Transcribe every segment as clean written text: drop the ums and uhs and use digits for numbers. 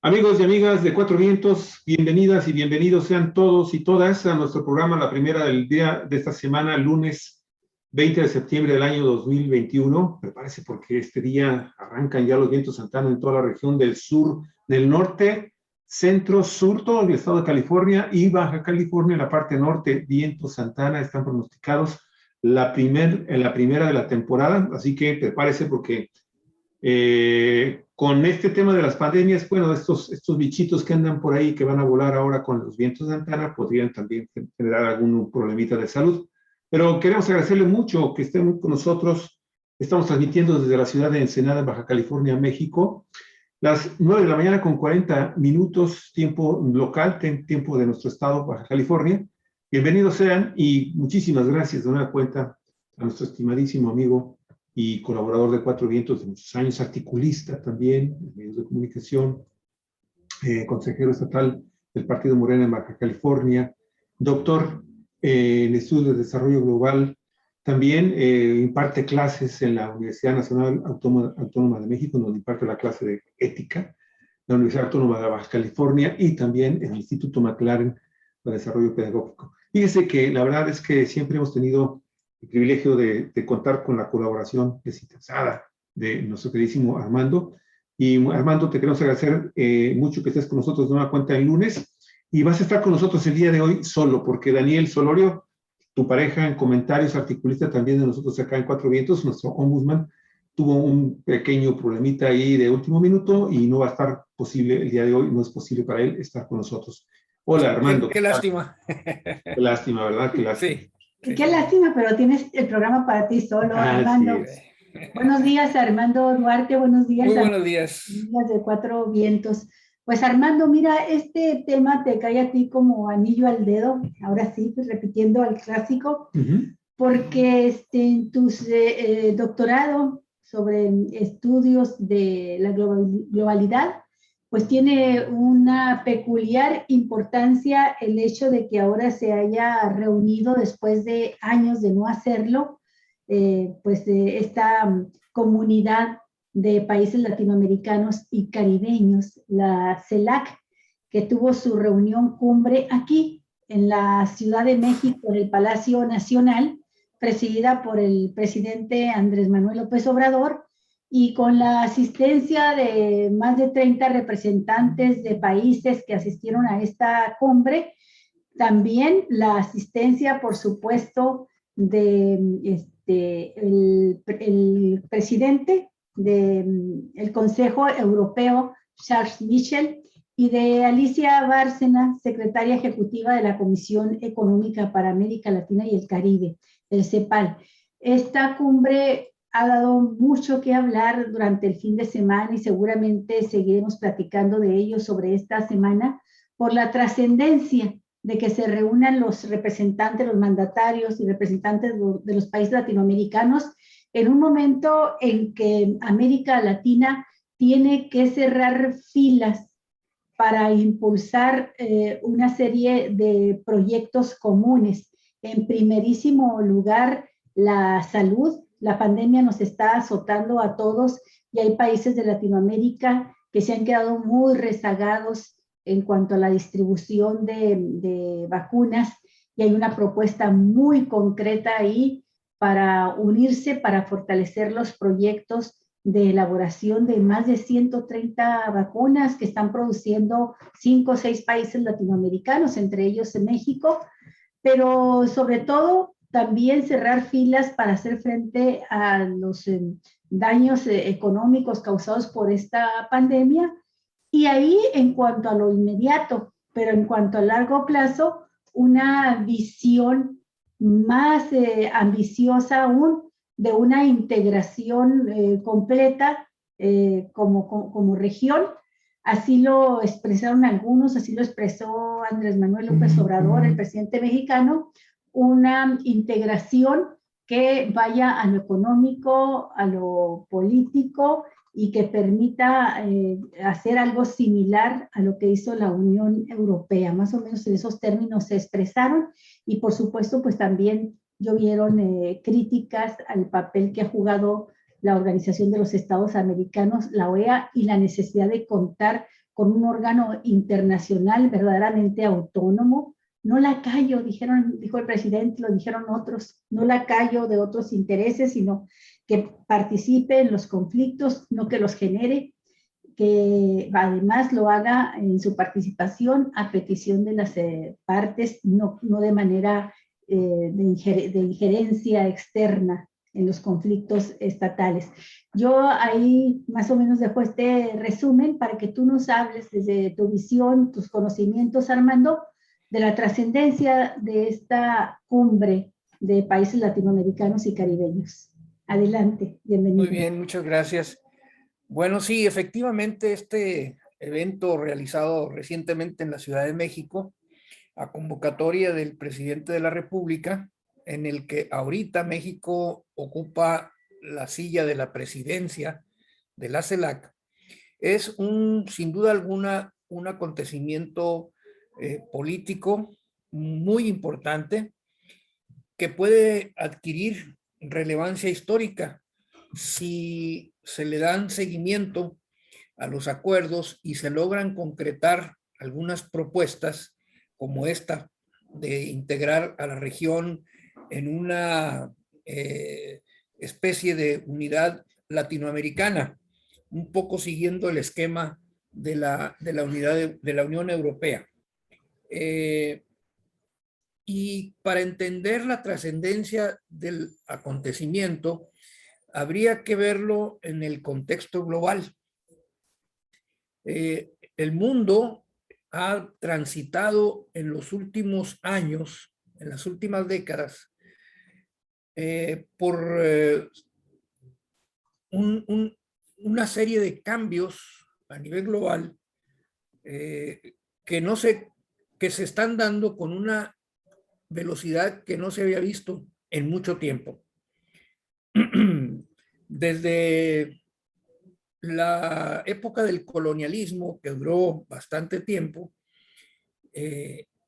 Amigos y amigas de Cuatro Vientos, bienvenidas y bienvenidos sean todos y todas a nuestro programa, la primera del día de esta semana, lunes 20 de septiembre del año 2021. Prepárese porque este día arrancan ya los vientos Santana en toda la región del sur, del norte, centro, sur, todo el estado de California y Baja California, en la parte norte, vientos Santana están pronosticados en la primera de la temporada, así que prepárese porque con este tema de las pandemias, bueno, estos bichitos que andan por ahí, que van a volar ahora con los vientos de Santana, podrían también generar algún problemita de salud. Pero queremos agradecerle mucho que estén con nosotros. Estamos transmitiendo desde la ciudad de Ensenada, Baja California, México. Las 9 de la mañana con 40 minutos, tiempo local, tiempo de nuestro estado, Baja California. Bienvenidos sean y muchísimas gracias de nueva cuenta a nuestro estimadísimo amigo y colaborador de Cuatro Vientos de muchos años, articulista también en medios de comunicación, consejero estatal del Partido Morena en Baja California, doctor en estudios de desarrollo global, también imparte clases en la Universidad Nacional Autónoma de México, donde imparte la clase de ética, la Universidad Autónoma de Baja California y también en el Instituto McLaren para Desarrollo Pedagógico. Fíjese que la verdad es que siempre hemos tenido el privilegio de contar con la colaboración desinteresada de nuestro queridísimo Armando. Y Armando, te queremos agradecer mucho que estés con nosotros de una cuenta el lunes. Y vas a estar con nosotros el día de hoy solo, porque Daniel Solorio, tu pareja en comentarios, articulista también de nosotros acá en Cuatro Vientos, nuestro ombudsman, tuvo un pequeño problemita ahí de último minuto y no va a estar posible el día de hoy, no es posible para él estar con nosotros. Hola, Armando. Qué lástima. Qué lástima, ¿verdad? Qué lástima. Sí. Qué lástima, pero tienes el programa para ti solo, Armando. Sí. Buenos días, Armando Duarte, buenos días. Muy buenos días. Amigas de Cuatro Vientos. Pues Armando, mira, este tema te cae a ti como anillo al dedo, ahora sí, pues repitiendo al clásico, porque en tu doctorado sobre estudios de la globalidad, pues tiene una peculiar importancia el hecho de que ahora se haya reunido después de años de no hacerlo, esta comunidad de países latinoamericanos y caribeños, la CELAC, que tuvo su reunión cumbre aquí en la Ciudad de México, en el Palacio Nacional, presidida por el presidente Andrés Manuel López Obrador, y con la asistencia de más de 30 representantes de países que asistieron a esta cumbre, también la asistencia, por supuesto, de el presidente del Consejo Europeo, Charles Michel, y de Alicia Bárcena, secretaria ejecutiva de la Comisión Económica para América Latina y el Caribe, el CEPAL. Esta cumbre ha dado mucho que hablar durante el fin de semana y seguramente seguiremos platicando de ello sobre esta semana por la trascendencia de que se reúnan los representantes, los mandatarios y representantes de los países latinoamericanos en un momento en que América Latina tiene que cerrar filas para impulsar una serie de proyectos comunes. En primerísimo lugar, la salud. La pandemia nos está azotando a todos y hay países de Latinoamérica que se han quedado muy rezagados en cuanto a la distribución de vacunas y hay una propuesta muy concreta ahí para unirse, para fortalecer los proyectos de elaboración de más de 130 vacunas que están produciendo 5 o 6 países latinoamericanos, entre ellos en México, pero sobre todo también cerrar filas para hacer frente a los daños económicos causados por esta pandemia. Y ahí, en cuanto a lo inmediato, pero en cuanto a largo plazo, una visión más ambiciosa aún de una integración completa como región. Así lo expresaron algunos, así lo expresó Andrés Manuel López Obrador, el presidente mexicano, una integración que vaya a lo económico, a lo político y que permita hacer algo similar a lo que hizo la Unión Europea. Más o menos en esos términos se expresaron y por supuesto pues también llovieron críticas al papel que ha jugado la Organización de los Estados Americanos, la OEA, y la necesidad de contar con un órgano internacional verdaderamente autónomo. No lacayo, dijo el presidente, lo dijeron otros, no lacayo de otros intereses, sino que participe en los conflictos, no que los genere, que además lo haga en su participación a petición de las partes, no de manera de injerencia externa en los conflictos estatales. Yo ahí más o menos dejo este resumen para que tú nos hables desde tu visión, tus conocimientos, Armando, de la trascendencia de esta cumbre de países latinoamericanos y caribeños. Adelante, bienvenido. Muy bien, muchas gracias. Bueno, sí, efectivamente este evento realizado recientemente en la Ciudad de México, a convocatoria del presidente de la República, en el que ahorita México ocupa la silla de la presidencia de la CELAC, es sin duda alguna un acontecimiento político muy importante que puede adquirir relevancia histórica si se le dan seguimiento a los acuerdos y se logran concretar algunas propuestas como esta de integrar a la región en una especie de unidad latinoamericana, un poco siguiendo el esquema de la unidad de la Unión Europea. Y para entender la trascendencia del acontecimiento, habría que verlo en el contexto global. El mundo ha transitado en los últimos años, en las últimas décadas, por una serie de cambios a nivel global que se están dando con una velocidad que no se había visto en mucho tiempo. Desde la época del colonialismo, que duró bastante tiempo,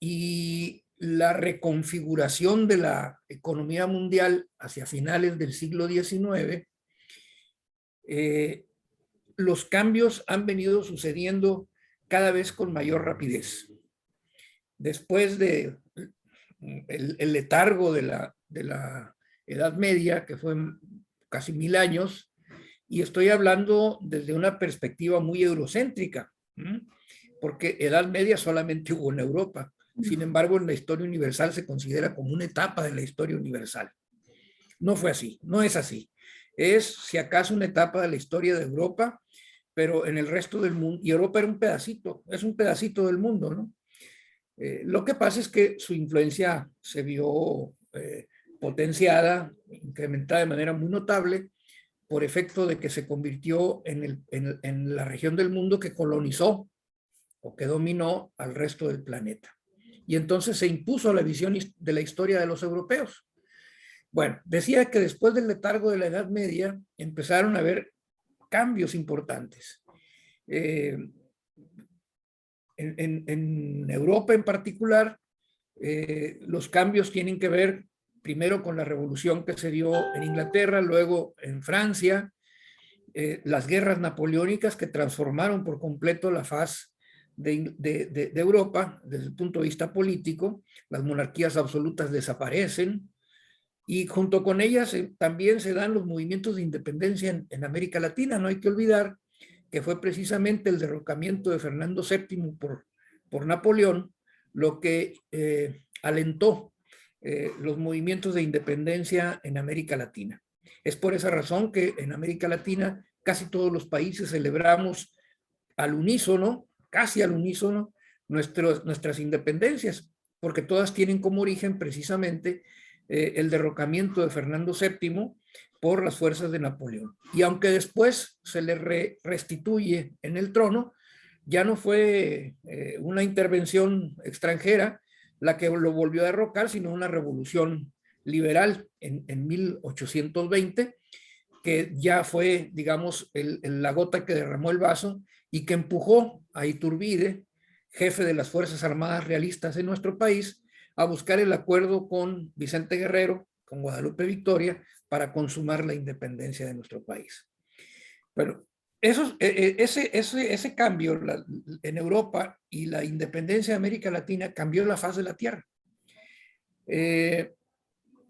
y la reconfiguración de la economía mundial hacia finales del siglo XIX, los cambios han venido sucediendo cada vez con mayor rapidez. Después de el letargo de la Edad Media, que fue casi 1000 años, y estoy hablando desde una perspectiva muy eurocéntrica, porque Edad Media solamente hubo en Europa. Sin embargo, en la historia universal se considera como una etapa de la historia universal. No fue así, no es así. Es, si acaso, una etapa de la historia de Europa, pero en el resto del mundo, y Europa era un pedacito, es un pedacito del mundo, ¿no? Lo que pasa es que su influencia se vio potenciada, incrementada de manera muy notable, por efecto de que se convirtió en la región del mundo que colonizó o que dominó al resto del planeta. Y entonces se impuso la visión de la historia de los europeos. Bueno, decía que después del letargo de la Edad Media empezaron a haber cambios importantes. En Europa en particular, los cambios tienen que ver primero con la revolución que se dio en Inglaterra, luego en Francia, las guerras napoleónicas que transformaron por completo la faz de Europa desde el punto de vista político. Las monarquías absolutas desaparecen y junto con ellas también se dan los movimientos de independencia en América Latina. No hay que olvidar que fue precisamente el derrocamiento de Fernando VII por Napoleón lo que alentó los movimientos de independencia en América Latina. Es por esa razón que en América Latina casi todos los países celebramos al unísono, casi al unísono, nuestras independencias, porque todas tienen como origen precisamente el derrocamiento de Fernando VII por las fuerzas de Napoleón. Y aunque después se le restituye en el trono, ya no fue una intervención extranjera la que lo volvió a derrocar, sino una revolución liberal en 1820, que ya fue, digamos, la gota que derramó el vaso y que empujó a Iturbide, jefe de las Fuerzas Armadas realistas en nuestro país, a buscar el acuerdo con Vicente Guerrero, con Guadalupe Victoria, para consumar la independencia de nuestro país. Pero ese cambio en Europa y la independencia de América Latina cambió la faz de la Tierra.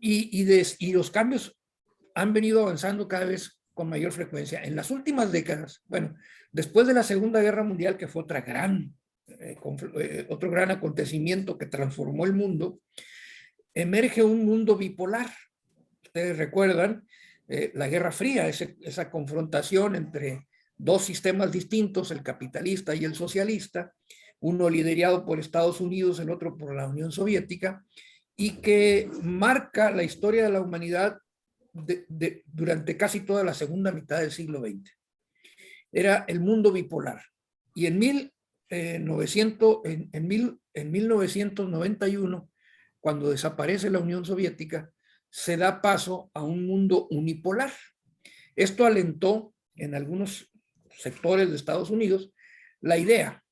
Y los cambios han venido avanzando cada vez con mayor frecuencia. En las últimas décadas, bueno, después de la Segunda Guerra Mundial, que fue otro gran acontecimiento que transformó el mundo, emerge un mundo bipolar. Ustedes recuerdan la Guerra Fría, esa confrontación entre dos sistemas distintos, el capitalista y el socialista, uno liderado por Estados Unidos, el otro por la Unión Soviética, y que marca la historia de la humanidad durante casi toda la segunda mitad del siglo XX. Era el mundo bipolar. Y en 1991, cuando desaparece la Unión Soviética, se da paso a un mundo unipolar. Esto alentó en algunos sectores de Estados Unidos la idea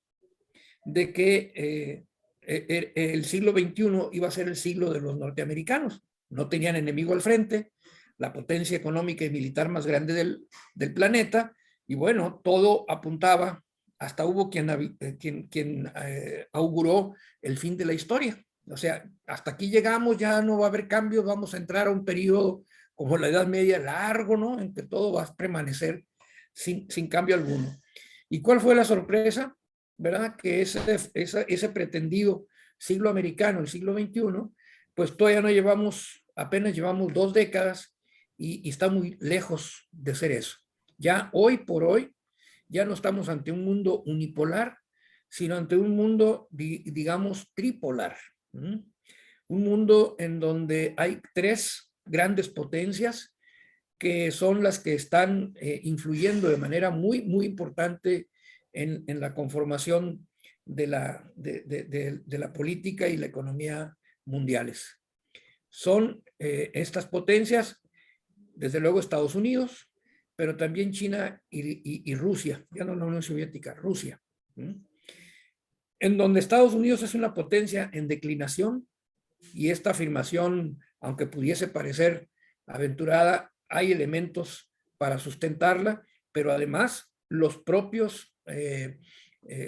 de que el siglo XXI iba a ser el siglo de los norteamericanos. No tenían enemigo al frente, la potencia económica y militar más grande del planeta, y bueno, todo apuntaba, hasta hubo quien auguró el fin de la historia. O sea, hasta aquí llegamos, ya no va a haber cambios, vamos a entrar a un periodo como la Edad Media largo, ¿no? En que todo va a permanecer sin cambio alguno. ¿Y cuál fue la sorpresa? ¿Verdad? Que ese pretendido siglo americano, el siglo XXI, pues todavía no llevamos, apenas llevamos 2 décadas y está muy lejos de ser eso. Ya hoy por hoy, ya no estamos ante un mundo unipolar, sino ante un mundo, digamos, tripolar. Un mundo en donde hay 3 grandes potencias que son las que están influyendo de manera muy, muy importante en la conformación de la política y la economía mundiales. Son estas potencias, desde luego Estados Unidos, pero también China y Rusia, ya no la Unión Soviética, Rusia. En donde Estados Unidos es una potencia en declinación, y esta afirmación, aunque pudiese parecer aventurada, hay elementos para sustentarla, pero además los propios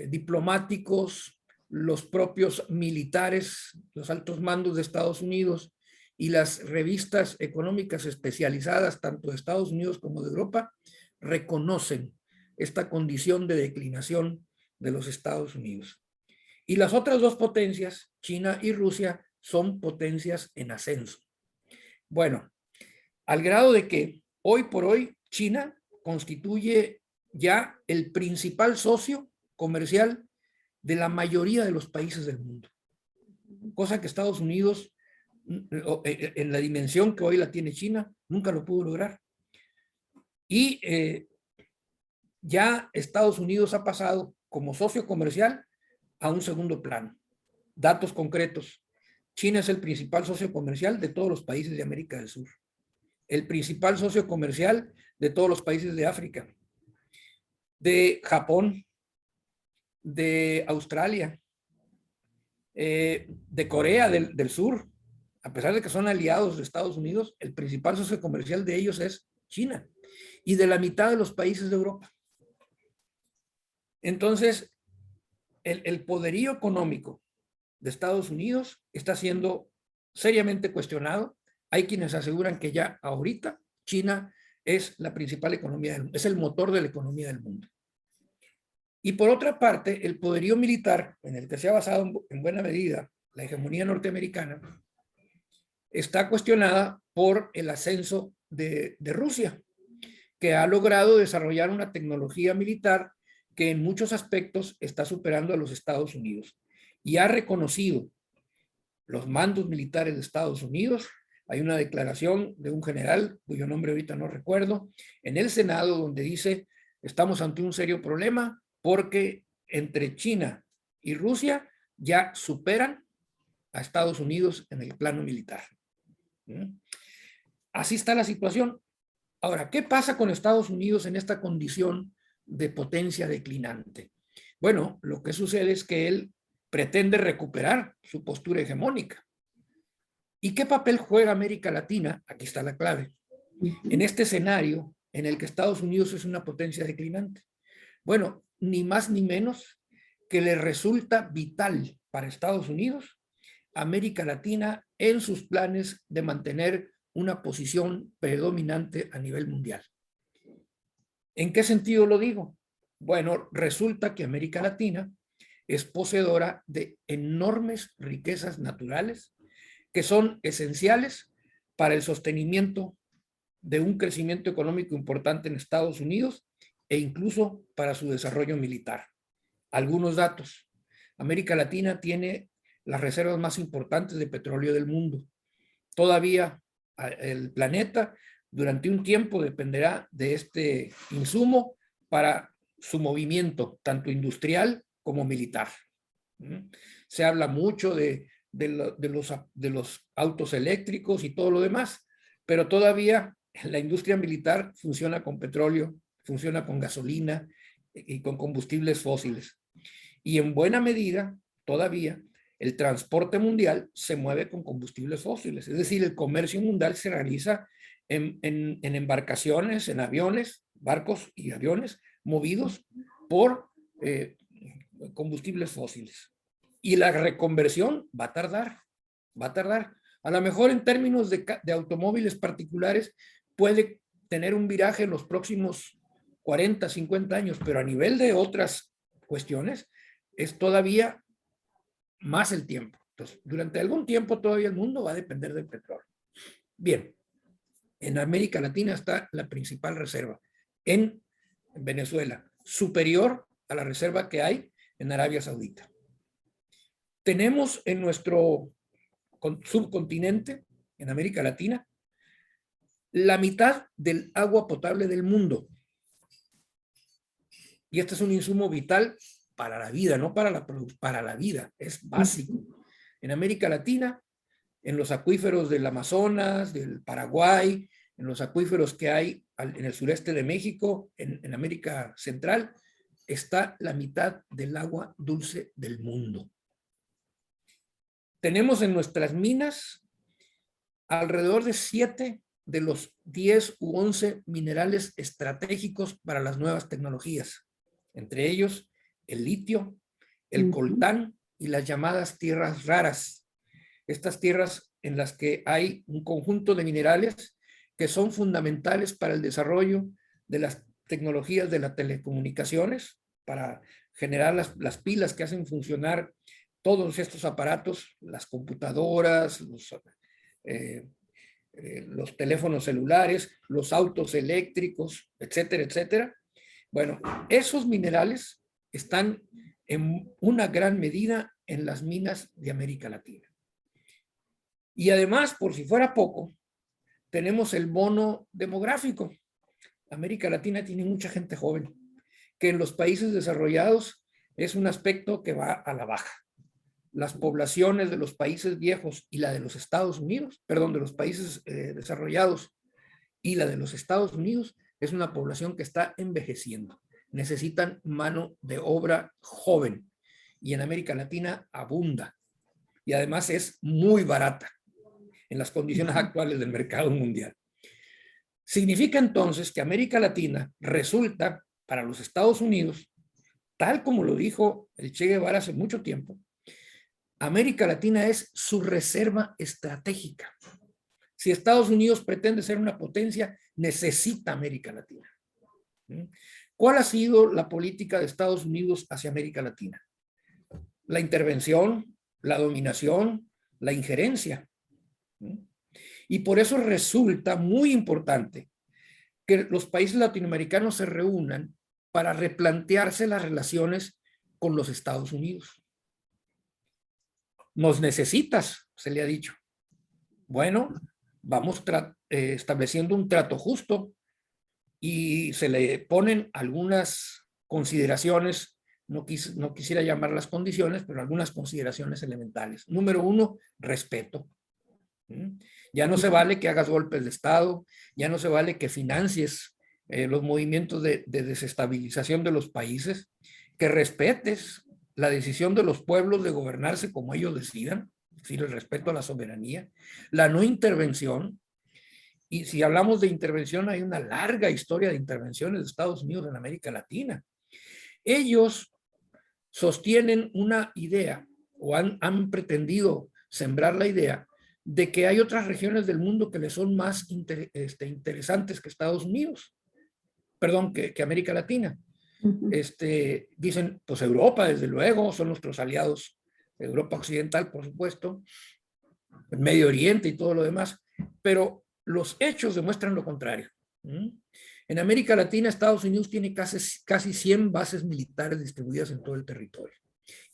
diplomáticos, los propios militares, los altos mandos de Estados Unidos y las revistas económicas especializadas, tanto de Estados Unidos como de Europa, reconocen esta condición de declinación de los Estados Unidos. Y las otras 2 potencias, China y Rusia, son potencias en ascenso. Bueno, al grado de que hoy por hoy China constituye ya el principal socio comercial de la mayoría de los países del mundo, cosa que Estados Unidos, en la dimensión que hoy la tiene China, nunca lo pudo lograr. Y ya Estados Unidos ha pasado como socio comercial a un segundo plano. Datos concretos: China es el principal socio comercial de todos los países de América del Sur, el principal socio comercial de todos los países de África, de Japón, de Australia, de Corea del Sur. A pesar de que son aliados de Estados Unidos, el principal socio comercial de ellos es China, y de la mitad de los países de Europa. Entonces, el poderío económico de Estados Unidos está siendo seriamente cuestionado. Hay quienes aseguran que ya ahorita China es la principal economía del mundo, es el motor de la economía del mundo. Y por otra parte, el poderío militar, en el que se ha basado en buena medida la hegemonía norteamericana, está cuestionada por el ascenso de Rusia, que ha logrado desarrollar una tecnología militar que en muchos aspectos está superando a los Estados Unidos, y ha reconocido los mandos militares de Estados Unidos. Hay una declaración de un general, cuyo nombre ahorita no recuerdo, en el Senado, donde dice: estamos ante un serio problema porque entre China y Rusia ya superan a Estados Unidos en el plano militar. Así está la situación. Ahora, ¿qué pasa con Estados Unidos en esta condición de potencia declinante? Bueno, lo que sucede es que él pretende recuperar su postura hegemónica. ¿Y qué papel juega América Latina? Aquí está la clave. En este escenario en el que Estados Unidos es una potencia declinante. Bueno, ni más ni menos que le resulta vital para Estados Unidos América Latina en sus planes de mantener una posición predominante a nivel mundial. ¿En qué sentido lo digo? Bueno, resulta que América Latina es poseedora de enormes riquezas naturales que son esenciales para el sostenimiento de un crecimiento económico importante en Estados Unidos e incluso para su desarrollo militar. Algunos datos. América Latina tiene las reservas más importantes de petróleo del mundo. Todavía el planeta durante un tiempo dependerá de este insumo para su movimiento, tanto industrial como militar. Se habla mucho de los autos eléctricos y todo lo demás, pero todavía la industria militar funciona con petróleo, funciona con gasolina y con combustibles fósiles. Y en buena medida, todavía, el transporte mundial se mueve con combustibles fósiles. Es decir, el comercio mundial se realiza en embarcaciones, en aviones, barcos y aviones movidos por combustibles fósiles. Y la reconversión va a tardar, va a tardar. A lo mejor en términos de automóviles particulares puede tener un viraje en los próximos 40, 50 años, pero a nivel de otras cuestiones es todavía más el tiempo. Entonces, durante algún tiempo todavía el mundo va a depender del petróleo. Bien, en América Latina está la principal reserva, en Venezuela, superior a la reserva que hay en Arabia Saudita. Tenemos en nuestro subcontinente, en América Latina, la mitad del agua potable del mundo. Y este es un insumo vital para la vida, no para para la vida, es básico. En América Latina, en los acuíferos del Amazonas, del Paraguay, en los acuíferos que hay en el sureste de México, en América Central, está la mitad del agua dulce del mundo. Tenemos en nuestras minas alrededor de 7 de los 10 u 11 minerales estratégicos para las nuevas tecnologías, entre ellos el litio, el coltán y las llamadas tierras raras. Estas tierras en las que hay un conjunto de minerales que son fundamentales para el desarrollo de las tecnologías de las telecomunicaciones, para generar las pilas que hacen funcionar todos estos aparatos, las computadoras, los teléfonos celulares, los autos eléctricos, etcétera, etcétera. Bueno, esos minerales están en una gran medida en las minas de América Latina. Y además, por si fuera poco, tenemos el bono demográfico. América Latina tiene mucha gente joven, que en los países desarrollados es un aspecto que va a la baja. Las poblaciones de los países viejos y la de los Estados Unidos, perdón, de los países desarrollados y la de los Estados Unidos, es una población que está envejeciendo. Necesitan mano de obra joven y en América Latina abunda y además es muy barata en las condiciones actuales del mercado mundial. Significa entonces que América Latina resulta para los Estados Unidos, tal como lo dijo el Che Guevara hace mucho tiempo, América Latina es su reserva estratégica. Si Estados Unidos pretende ser una potencia, necesita América Latina. ¿Cuál ha sido la política de Estados Unidos hacia América Latina? La intervención, la dominación, la injerencia. Y por eso resulta muy importante que los países latinoamericanos se reúnan para replantearse las relaciones con los Estados Unidos. Nos necesitas, se le ha dicho. Bueno, vamos estableciendo un trato justo y se le ponen algunas consideraciones, no quisiera llamarlas condiciones, pero algunas consideraciones elementales. Número 1, respeto. Ya no se vale que hagas golpes de Estado, ya no se vale que financies los movimientos de desestabilización de los países, que respetes la decisión de los pueblos de gobernarse como ellos decidan, es decir, el respeto a la soberanía, la no intervención Y si hablamos de intervención, hay una larga historia de intervenciones de Estados Unidos en América Latina. Ellos sostienen una idea, o han pretendido sembrar la idea, de que hay otras regiones del mundo que les son más interesantes que Estados Unidos, perdón, que América Latina. Dicen, pues Europa, desde luego, son nuestros aliados, Europa Occidental, por supuesto, el Medio Oriente y todo lo demás, pero los hechos demuestran lo contrario. En América Latina, Estados Unidos tiene casi 100 bases militares distribuidas en todo el territorio,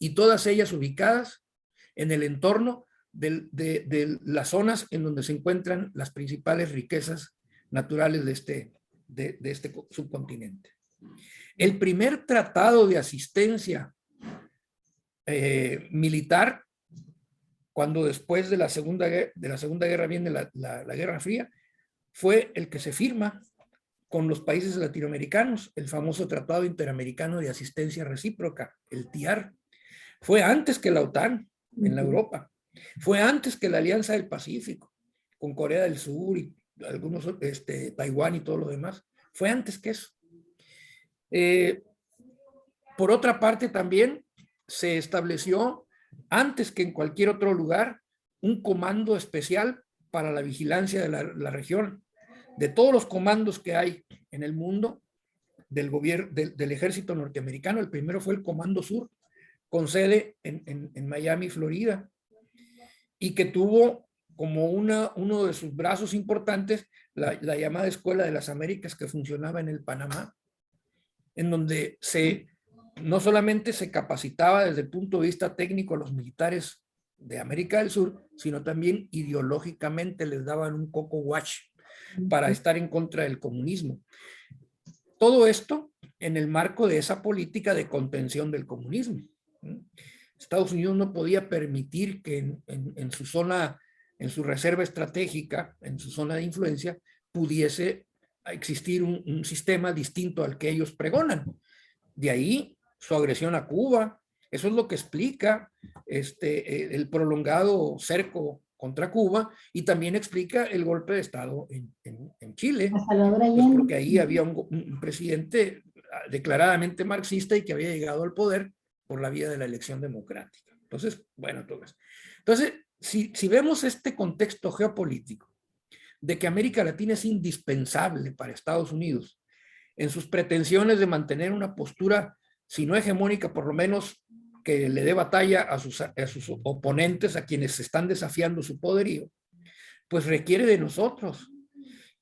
y todas ellas ubicadas en el entorno de las zonas en donde se encuentran las principales riquezas naturales de este subcontinente. El primer tratado de asistencia militar, cuando después de la Segunda Guerra viene la Guerra Fría, fue el que se firma con los países latinoamericanos, el famoso Tratado Interamericano de Asistencia Recíproca, el TIAR. Fue antes que la OTAN en la Europa, fue antes que la Alianza del Pacífico, con Corea del Sur y algunos, Taiwán y todo lo demás. Fue antes que eso. Por otra parte, también se estableció, antes que en cualquier otro lugar, un comando especial para la vigilancia de la región. De todos los comandos que hay en el mundo del gobierno, del ejército norteamericano, el primero fue el Comando Sur, con sede en Miami, Florida, y que tuvo como uno de sus brazos importantes la llamada Escuela de las Américas, que funcionaba en el Panamá, en donde no solamente se capacitaba desde el punto de vista técnico a los militares de América del Sur, sino también ideológicamente les daban un coco watch para estar en contra del comunismo. Todo esto en el marco de esa política de contención del comunismo. Estados Unidos no podía permitir que en su zona, en su reserva estratégica, en su zona de influencia, pudiese existir un sistema distinto al que ellos pregonan. De ahí su agresión a Cuba. Eso es lo que explica el prolongado cerco contra Cuba, y también explica el golpe de Estado en Chile, pues porque ahí había un presidente declaradamente marxista y que había llegado al poder por la vía de la elección democrática. Entonces, bueno, todo eso. Entonces, si vemos este contexto geopolítico de que América Latina es indispensable para Estados Unidos en sus pretensiones de mantener una postura, si no hegemónica, por lo menos que le dé batalla a sus oponentes, a quienes están desafiando su poderío, pues requiere de nosotros.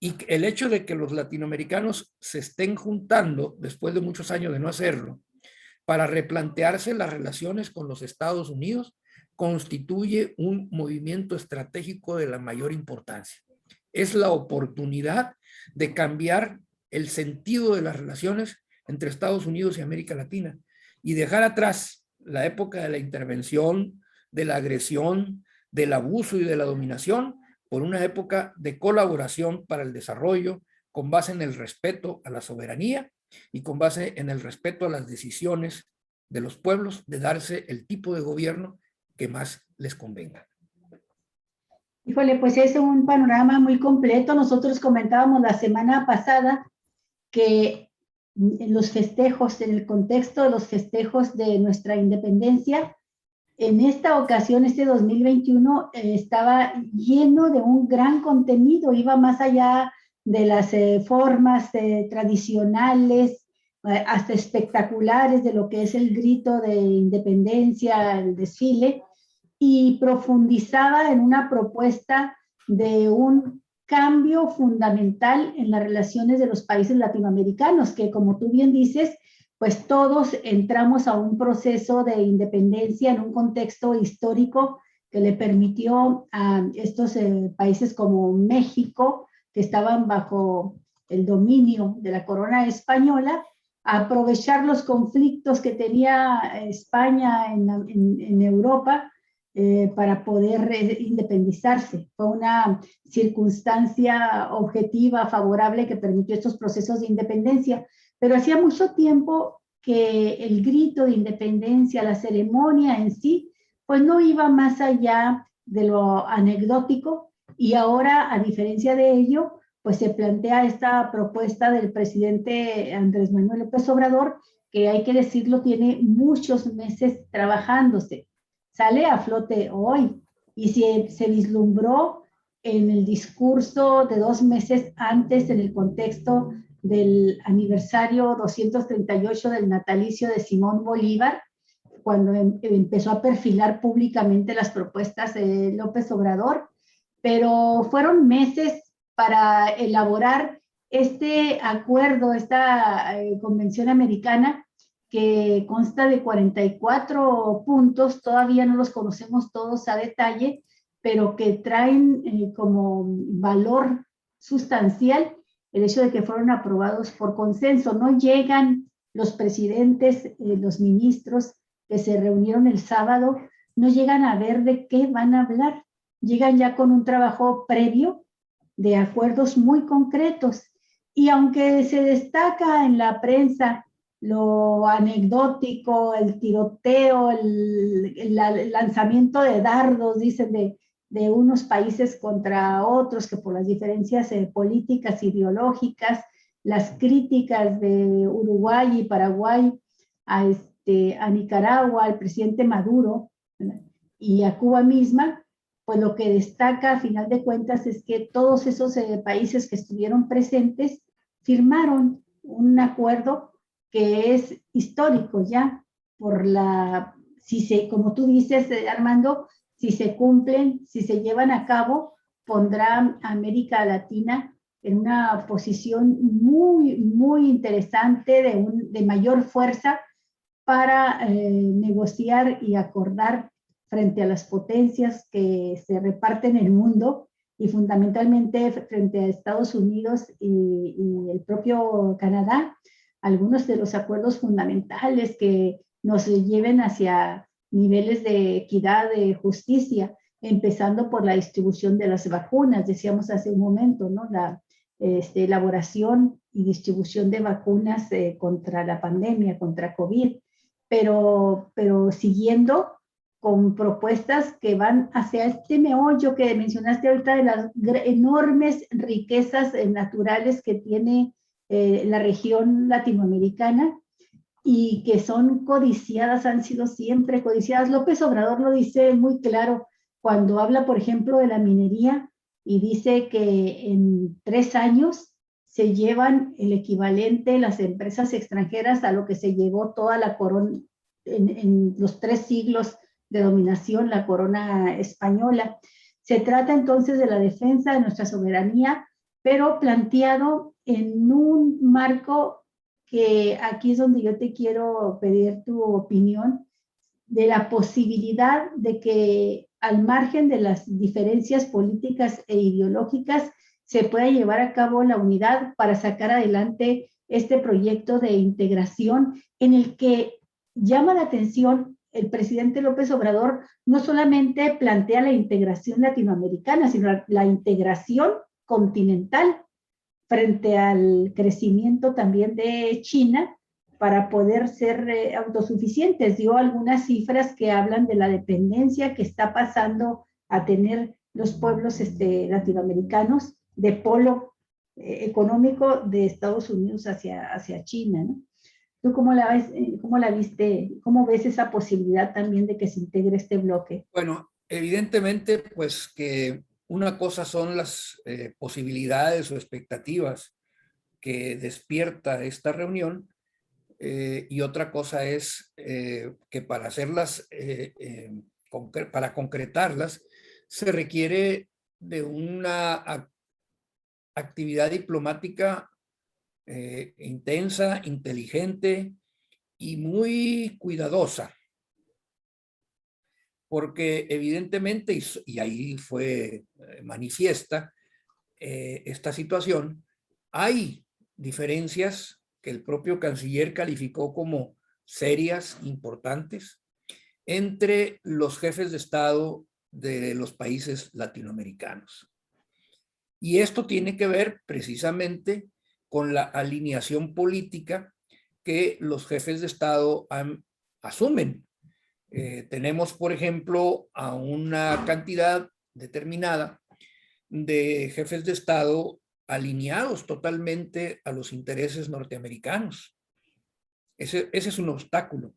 Y el hecho de que los latinoamericanos se estén juntando, después de muchos años de no hacerlo, para replantearse las relaciones con los Estados Unidos, constituye un movimiento estratégico de la mayor importancia. Es la oportunidad de cambiar el sentido de las relaciones entre Estados Unidos y América Latina y dejar atrás la época de la intervención, de la agresión, del abuso y de la dominación, por una época de colaboración para el desarrollo, con base en el respeto a la soberanía y con base en el respeto a las decisiones de los pueblos de darse el tipo de gobierno que más les convenga. Híjole, pues es un panorama muy completo. Nosotros comentábamos la semana pasada que en los festejos, en el contexto de los festejos de nuestra independencia, en esta ocasión, este 2021, estaba lleno de un gran contenido, iba más allá de las formas tradicionales, hasta espectaculares de lo que es el grito de independencia, el desfile, y profundizaba en una propuesta de un cambio fundamental en las relaciones de los países latinoamericanos, que como tú bien dices, pues todos entramos a un proceso de independencia en un contexto histórico que le permitió a estos países como México, que estaban bajo el dominio de la corona española, aprovechar los conflictos que tenía España en Europa para poder independizarse. Fue una circunstancia objetiva, favorable, que permitió estos procesos de independencia. Pero hacía mucho tiempo que el grito de independencia, la ceremonia en sí, pues no iba más allá de lo anecdótico, y ahora, a diferencia de ello, pues se plantea esta propuesta del presidente Andrés Manuel López Obrador, que hay que decirlo, tiene muchos meses trabajándose. Sale a flote hoy y se vislumbró en el discurso de 2 meses antes, en el contexto del aniversario 238 del natalicio de Simón Bolívar, cuando empezó a perfilar públicamente las propuestas de López Obrador, pero fueron meses para elaborar este acuerdo, esta convención americana, que consta de 44 puntos, todavía no los conocemos todos a detalle, pero que traen como valor sustancial el hecho de que fueron aprobados por consenso. No llegan los presidentes, los ministros que se reunieron el sábado, no llegan a ver de qué van a hablar, llegan ya con un trabajo previo de acuerdos muy concretos. Y aunque se destaca en la prensa lo anecdótico, el tiroteo, el lanzamiento de dardos, dicen, de unos países contra otros, que por las diferencias políticas, ideológicas, las críticas de Uruguay y Paraguay a Nicaragua, al presidente Maduro, ¿verdad?, y a Cuba misma, pues lo que destaca a final de cuentas es que todos esos países que estuvieron presentes firmaron un acuerdo que es histórico ya, por la, como tú dices, Armando, si se cumplen, si se llevan a cabo, pondrá a América Latina en una posición muy, muy interesante, de mayor fuerza para negociar y acordar frente a las potencias que se reparten el mundo, y fundamentalmente frente a Estados Unidos y el propio Canadá, algunos de los acuerdos fundamentales que nos lleven hacia niveles de equidad, de justicia, empezando por la distribución de las vacunas. Decíamos hace un momento, ¿no?, la elaboración y distribución de vacunas contra la pandemia, contra COVID, pero siguiendo con propuestas que van hacia este meollo que mencionaste ahorita, de las enormes riquezas naturales que tiene la región latinoamericana y que son codiciadas, han sido siempre codiciadas. López Obrador lo dice muy claro cuando habla, por ejemplo, de la minería, y dice que en 3 años se llevan el equivalente las empresas extranjeras a lo que se llevó toda la corona en los 3 siglos de dominación, la corona española. Se trata entonces de la defensa de nuestra soberanía, pero planteado en un marco que aquí es donde yo te quiero pedir tu opinión, de la posibilidad de que al margen de las diferencias políticas e ideológicas se pueda llevar a cabo la unidad para sacar adelante este proyecto de integración, en el que llama la atención el presidente López Obrador. No solamente plantea la integración latinoamericana, sino la integración continental frente al crecimiento también de China para poder ser autosuficientes. Dio algunas cifras que hablan de la dependencia que está pasando a tener los pueblos latinoamericanos de polo económico de Estados Unidos hacia China, ¿no? ¿Tú cómo la ves, cómo la viste, cómo ves esa posibilidad también de que se integre este bloque? Bueno, evidentemente, pues que una cosa son las posibilidades o expectativas que despierta esta reunión, y otra cosa es que para hacerlas, para concretarlas, se requiere de una actividad diplomática intensa, inteligente y muy cuidadosa, porque evidentemente, y ahí fue manifiesta esta situación, hay diferencias que el propio canciller calificó como serias, importantes, entre los jefes de Estado de los países latinoamericanos. Y esto tiene que ver precisamente con la alineación política que los jefes de Estado asumen. Tenemos, por ejemplo, a una cantidad determinada de jefes de Estado alineados totalmente a los intereses norteamericanos. Ese es un obstáculo,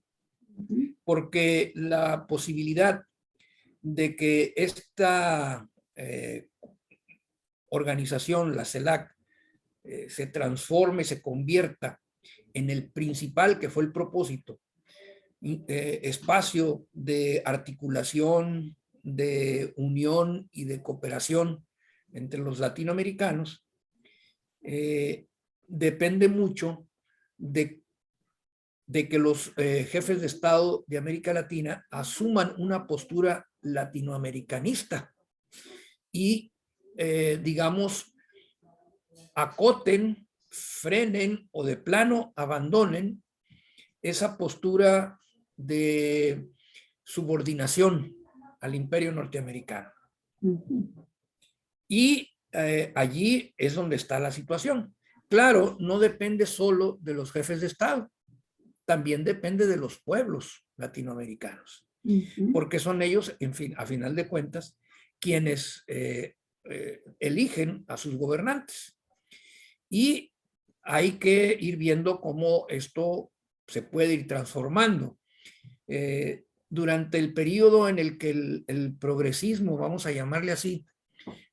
porque la posibilidad de que esta organización, la CELAC, se transforme, se convierta en el principal, que fue el propósito, espacio de articulación, de unión y de cooperación entre los latinoamericanos, depende mucho de que los jefes de Estado de América Latina asuman una postura latinoamericanista y, digamos, acoten, frenen o de plano abandonen esa postura de subordinación al imperio norteamericano. Y allí es donde está la situación. Claro, no depende solo de los jefes de Estado, también depende de los pueblos latinoamericanos, porque son ellos, en fin, a final de cuentas, quienes eligen a sus gobernantes. Y hay que ir viendo cómo esto se puede ir transformando. Durante el periodo en el que el progresismo, vamos a llamarle así,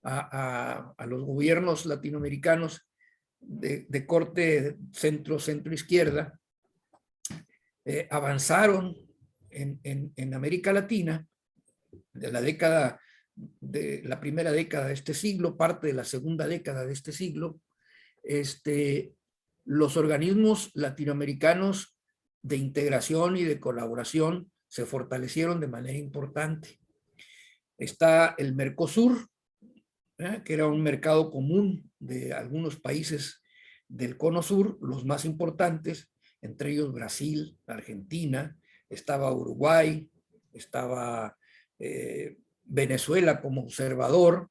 a los gobiernos latinoamericanos de corte centro-izquierda, avanzaron en América Latina de la primera década de este siglo, parte de la segunda década de este siglo. Los organismos latinoamericanos de integración y de colaboración se fortalecieron de manera importante. Está el Mercosur, que era un mercado común de algunos países del Cono Sur, los más importantes, entre ellos Brasil, Argentina, estaba Uruguay, estaba Venezuela como observador,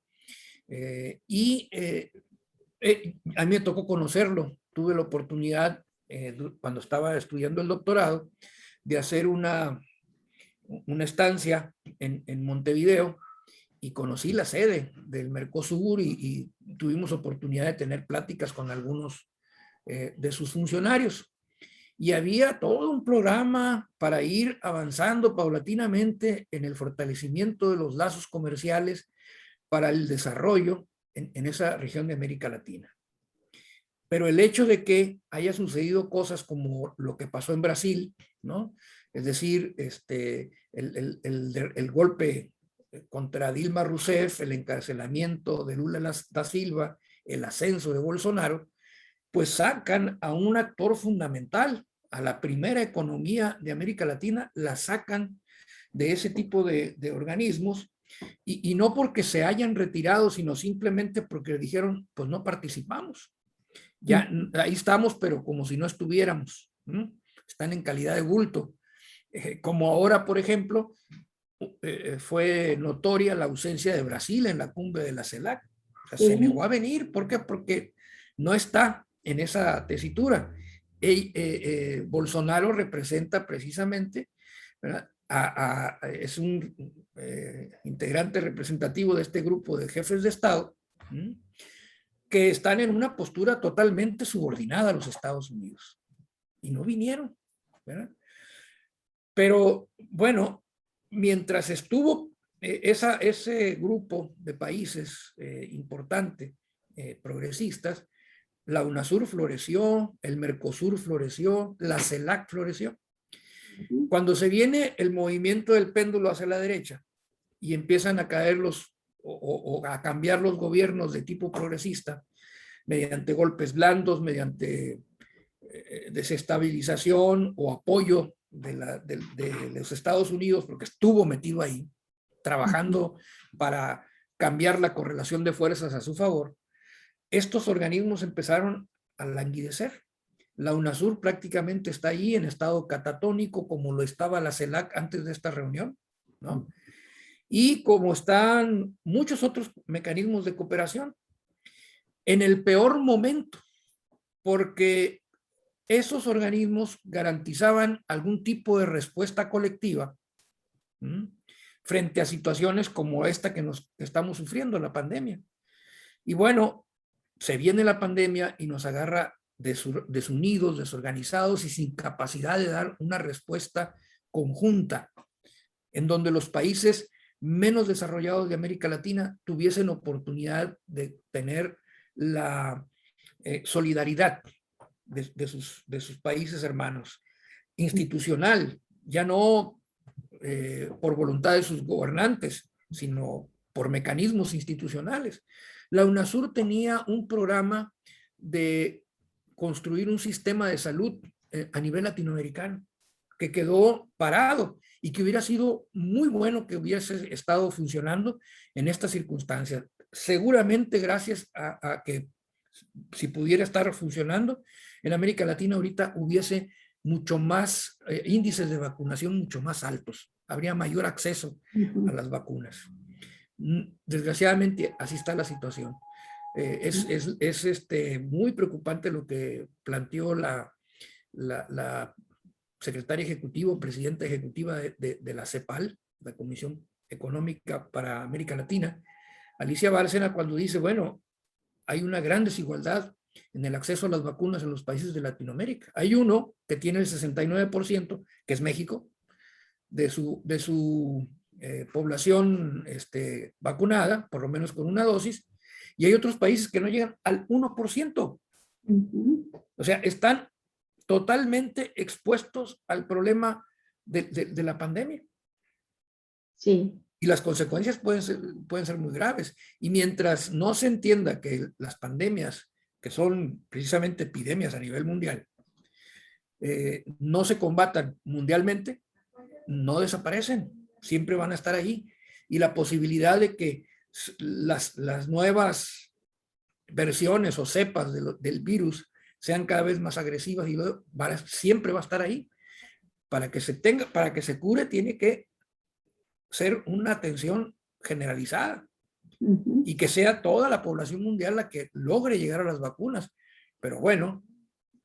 y a mí me tocó conocerlo. Tuve la oportunidad, cuando estaba estudiando el doctorado, de hacer una estancia en Montevideo, y conocí la sede del Mercosur y tuvimos oportunidad de tener pláticas con algunos de sus funcionarios. Y había todo un programa para ir avanzando paulatinamente en el fortalecimiento de los lazos comerciales para el desarrollo en esa región de América Latina. Pero el hecho de que haya sucedido cosas como lo que pasó en Brasil, ¿no? Es decir, el golpe contra Dilma Rousseff, el encarcelamiento de Lula da Silva, el ascenso de Bolsonaro, pues sacan a un actor fundamental, a la primera economía de América Latina, la sacan de ese tipo de organismos, y no porque se hayan retirado, sino simplemente porque dijeron, pues no participamos. Ya ahí estamos, pero como si no estuviéramos. Están en calidad de bulto. Como ahora, por ejemplo, fue notoria la ausencia de Brasil en la cumbre de la CELAC. O sea, se negó a venir. ¿Por qué? Porque no está en esa tesitura. Bolsonaro representa precisamente, ¿verdad? Es un integrante representativo de este grupo de jefes de Estado, que están en una postura totalmente subordinada a los Estados Unidos. Y no vinieron, ¿verdad? Pero bueno, mientras estuvo ese grupo de países importante, progresistas, la UNASUR floreció, el Mercosur floreció, la CELAC floreció. Cuando se viene el movimiento del péndulo hacia la derecha y empiezan a caer o a cambiar los gobiernos de tipo progresista mediante golpes blandos, mediante desestabilización o apoyo de los Estados Unidos, porque estuvo metido ahí, trabajando para cambiar la correlación de fuerzas a su favor, estos organismos empezaron a languidecer. La UNASUR prácticamente está ahí en estado catatónico, como lo estaba la CELAC antes de esta reunión, ¿no? Y como están muchos otros mecanismos de cooperación, en el peor momento, porque esos organismos garantizaban algún tipo de respuesta colectiva frente a situaciones como esta que estamos sufriendo, la pandemia. Y bueno, se viene la pandemia y nos agarra desunidos, desorganizados y sin capacidad de dar una respuesta conjunta, en donde los países menos desarrollados de América Latina tuviesen oportunidad de tener la solidaridad de sus países hermanos, institucional, ya no por voluntad de sus gobernantes, sino por mecanismos institucionales. La UNASUR tenía un programa de construir un sistema de salud a nivel latinoamericano que quedó parado y que hubiera sido muy bueno que hubiese estado funcionando en estas circunstancias. Seguramente gracias a que si pudiera estar funcionando, en América Latina ahorita hubiese mucho más índices de vacunación mucho más altos. Habría mayor acceso a las vacunas. Desgraciadamente, así está la situación. Es muy preocupante lo que planteó la secretaria ejecutiva, presidenta ejecutiva de la CEPAL, la Comisión Económica para América Latina, Alicia Bárcena, cuando dice, bueno, hay una gran desigualdad en el acceso a las vacunas en los países de Latinoamérica. Hay uno que tiene el 69%, que es México, de su población vacunada, por lo menos con una dosis, y hay otros países que no llegan al 1%. O sea, están totalmente expuestos al problema de la pandemia. Sí. Y las consecuencias pueden ser muy graves. Y mientras no se entienda que las pandemias, que son precisamente epidemias a nivel mundial, no se combatan mundialmente, no desaparecen, siempre van a estar ahí. Y la posibilidad de que las nuevas versiones o cepas del virus sean cada vez más agresivas y siempre va a estar ahí. Para que se cure, tiene que ser una atención generalizada y que sea toda la población mundial la que logre llegar a las vacunas. Pero bueno,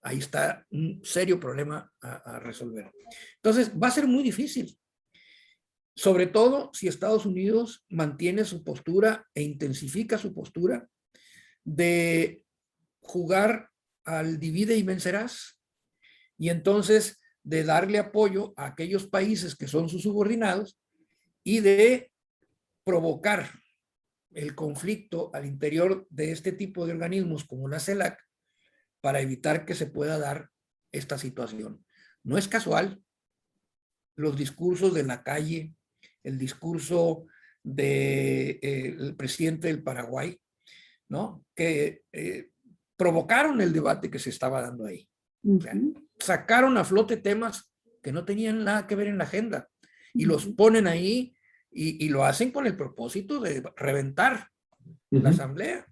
ahí está un serio problema a resolver. Entonces, va a ser muy difícil, sobre todo si Estados Unidos mantiene su postura e intensifica su postura de jugar al divide y vencerás, y entonces de darle apoyo a aquellos países que son sus subordinados y de provocar el conflicto al interior de este tipo de organismos como la CELAC para evitar que se pueda dar esta situación. No es casual los discursos de la calle, el discurso del presidente del Paraguay, ¿no? Que provocaron el debate que se estaba dando ahí. O sea, sacaron a flote temas que no tenían nada que ver en la agenda y los ponen ahí y lo hacen con el propósito de reventar la asamblea.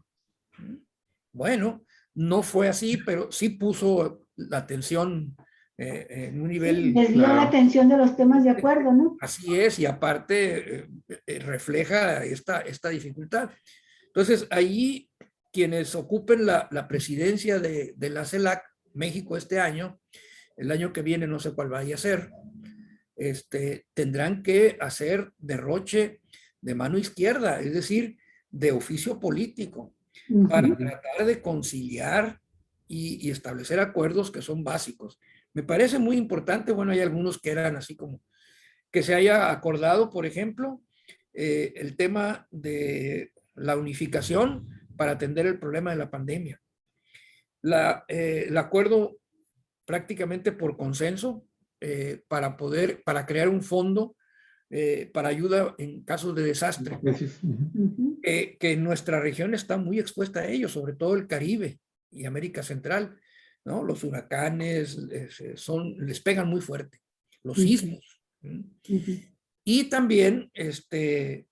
Bueno, no fue así, pero sí puso la atención en un nivel... Desvió la atención de los temas de acuerdo, ¿no? Así es, y aparte refleja esta dificultad. Entonces, ahí quienes ocupen la presidencia de la CELAC, México este año, el año que viene no sé cuál vaya a ser, tendrán que hacer derroche de mano izquierda, es decir, de oficio político, para tratar de conciliar y establecer acuerdos que son básicos. Me parece muy importante, bueno, hay algunos que eran así como que se haya acordado, por ejemplo, el tema de la unificación para atender el problema de la pandemia. El acuerdo prácticamente por consenso para crear un fondo para ayuda en casos de desastre, que en nuestra región está muy expuesta a ello, sobre todo el Caribe y América Central, ¿no? Los huracanes les pegan muy fuerte, los sismos. Y también el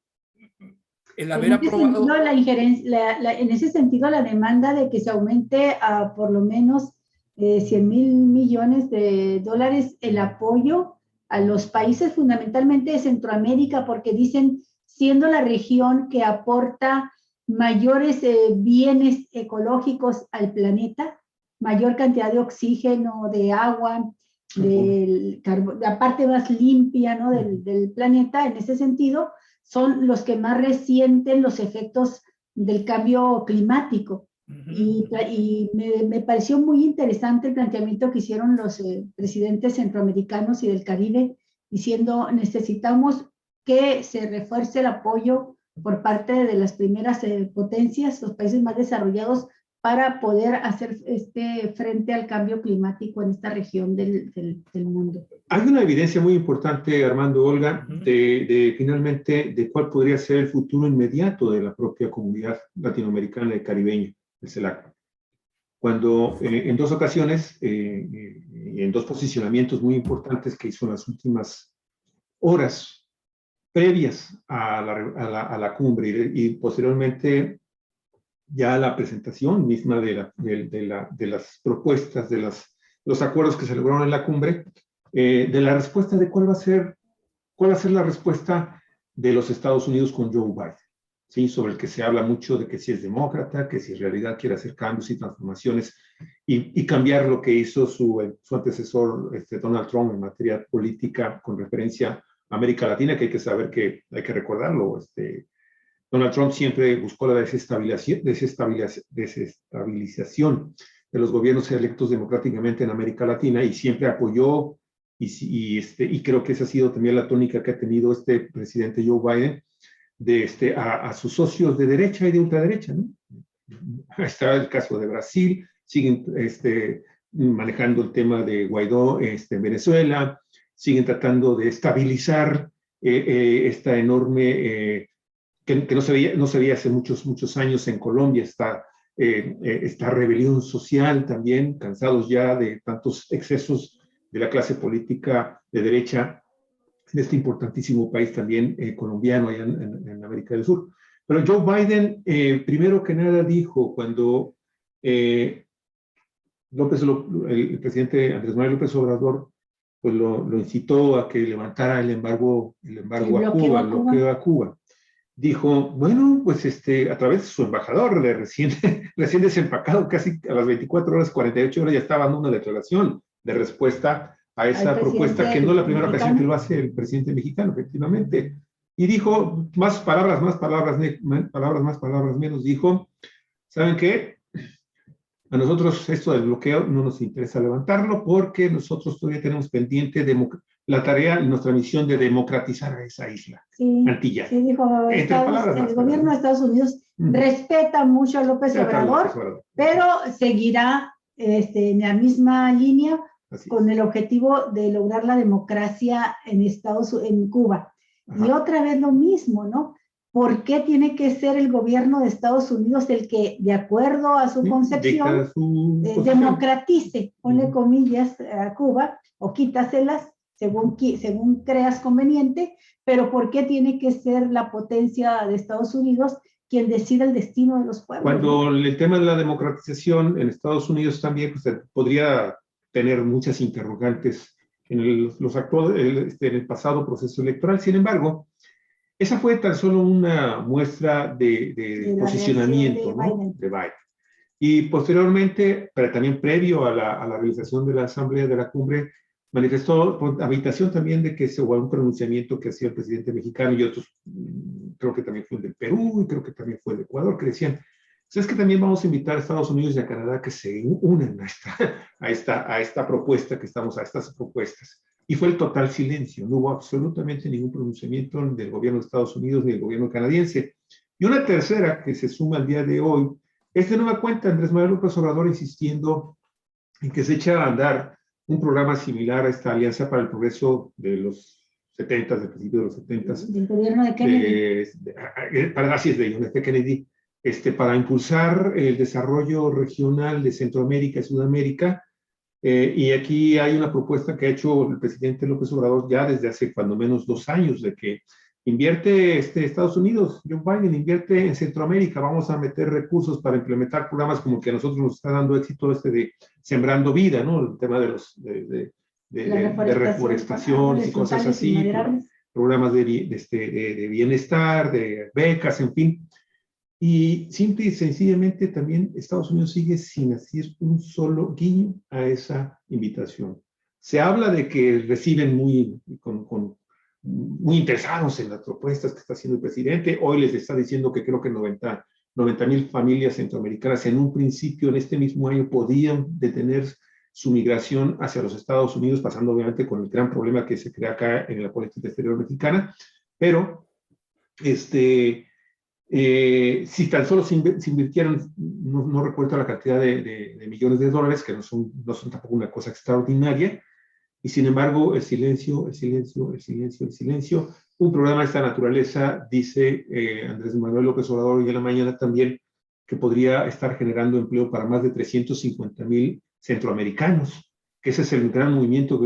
haber aprobado... En ese sentido, la demanda de que se aumente a por lo menos 100 mil millones de dólares el apoyo a los países fundamentalmente de Centroamérica, porque dicen, siendo la región que aporta mayores bienes ecológicos al planeta, mayor cantidad de oxígeno, de agua, la parte más limpia, ¿no? del planeta, en ese sentido, son los que más resienten los efectos del cambio climático. Y me pareció muy interesante el planteamiento que hicieron los presidentes centroamericanos y del Caribe, diciendo necesitamos que se refuerce el apoyo por parte de las primeras potencias, los países más desarrollados, para poder hacer frente al cambio climático en esta región del mundo. Hay una evidencia muy importante, Armando, Olga, de finalmente de cuál podría ser el futuro inmediato de la propia comunidad latinoamericana y caribeña, el CELAC. Cuando en dos ocasiones, en dos posicionamientos muy importantes que hizo en las últimas horas previas a la cumbre y posteriormente ya la presentación misma de las propuestas, de los acuerdos que se lograron en la cumbre, de la respuesta de cuál va a ser la respuesta de los Estados Unidos con Joe Biden, ¿sí? Sobre el que se habla mucho de que si es demócrata, que si en realidad quiere hacer cambios y transformaciones y cambiar lo que hizo su antecesor Donald Trump en materia política con referencia a América Latina, que hay que saber que hay que recordarlo. Donald Trump siempre buscó la desestabilización de los gobiernos electos democráticamente en América Latina y siempre apoyó, y creo que esa ha sido también la tónica que ha tenido este presidente Joe Biden, a sus socios de derecha y de ultraderecha, ¿no? Está el caso de Brasil, siguen manejando el tema de Guaidó en Venezuela, siguen tratando de estabilizar esta enorme... que no se veía hace muchos años en Colombia, esta rebelión social también, cansados ya de tantos excesos de la clase política de derecha en este importantísimo país también colombiano allá en América del Sur. Pero Joe Biden, primero que nada, dijo cuando el presidente Andrés Manuel López Obrador pues lo incitó a que levantara el embargo a Cuba, el bloqueo a Cuba. Dijo, bueno, pues a través de su embajador, recién desempacado, casi a las 24 horas, 48 horas, ya estaba dando una declaración de respuesta a esa propuesta, que no es la primera ocasión que lo hace el presidente mexicano, efectivamente. Y dijo, más palabras menos, dijo, ¿saben qué? A nosotros esto del bloqueo no nos interesa levantarlo porque nosotros todavía tenemos pendiente la tarea y nuestra misión de democratizar a esa isla antillana. Sí, dijo, el gobierno de Estados Unidos respeta mucho a López Obrador, pero seguirá en la misma línea con el objetivo de lograr la democracia en Cuba. Ajá. Y otra vez lo mismo, ¿no? ¿Por qué tiene que ser el gobierno de Estados Unidos el que, de acuerdo a su concepción, democratice, ponle comillas, a Cuba, o quítaselas según creas conveniente, pero ¿por qué tiene que ser la potencia de Estados Unidos quien decida el destino de los pueblos? Cuando el tema de la democratización en Estados Unidos también pues, podría tener muchas interrogantes en el pasado proceso electoral. Sin embargo, esa fue tan solo una muestra de posicionamiento de Biden. Y posteriormente, pero también previo a la realización de la asamblea de la cumbre, manifestó por habitación también de que se hubo un pronunciamiento que hacía el presidente mexicano y otros, creo que también fue el del Perú y creo que también fue el de Ecuador, que decían, ¿sabes que también vamos a invitar a Estados Unidos y a Canadá que se unan a esta propuesta a estas propuestas? Y fue el total silencio, no hubo absolutamente ningún pronunciamiento del gobierno de Estados Unidos ni del gobierno canadiense. Y una tercera que se suma al día de hoy es de nueva cuenta Andrés Manuel López Obrador insistiendo en que se echa a andar un programa similar a esta Alianza para el Progreso de los 70, del principio de los 70. Del gobierno de Kennedy. Así es, de John F. Kennedy, para impulsar el desarrollo regional de Centroamérica y Sudamérica. Y aquí hay una propuesta que ha hecho el presidente López Obrador ya desde hace cuando menos 2 años, de que invierte Estados Unidos, Joe Biden invierte en Centroamérica, vamos a meter recursos para implementar programas como que a nosotros nos está dando éxito de Sembrando Vida, ¿no? El tema de reforestación y cosas así, programas de bienestar, de becas, en fin. Y simple y sencillamente también Estados Unidos sigue sin hacer un solo guiño a esa invitación. Se habla de que reciben muy interesados en las propuestas que está haciendo el presidente. Hoy les está diciendo que creo que 90,000 familias centroamericanas en un principio, en este mismo año, podían detener su migración hacia los Estados Unidos, pasando obviamente con el gran problema que se crea acá en la política exterior mexicana, pero si tan solo se invirtieran, no recuerdo la cantidad de millones de dólares, que no son tampoco una cosa extraordinaria, y sin embargo, el silencio. Un programa de esta naturaleza, dice Andrés Manuel López Obrador hoy en la mañana también, que podría estar generando empleo para más de 350,000 centroamericanos, que ese es el gran movimiento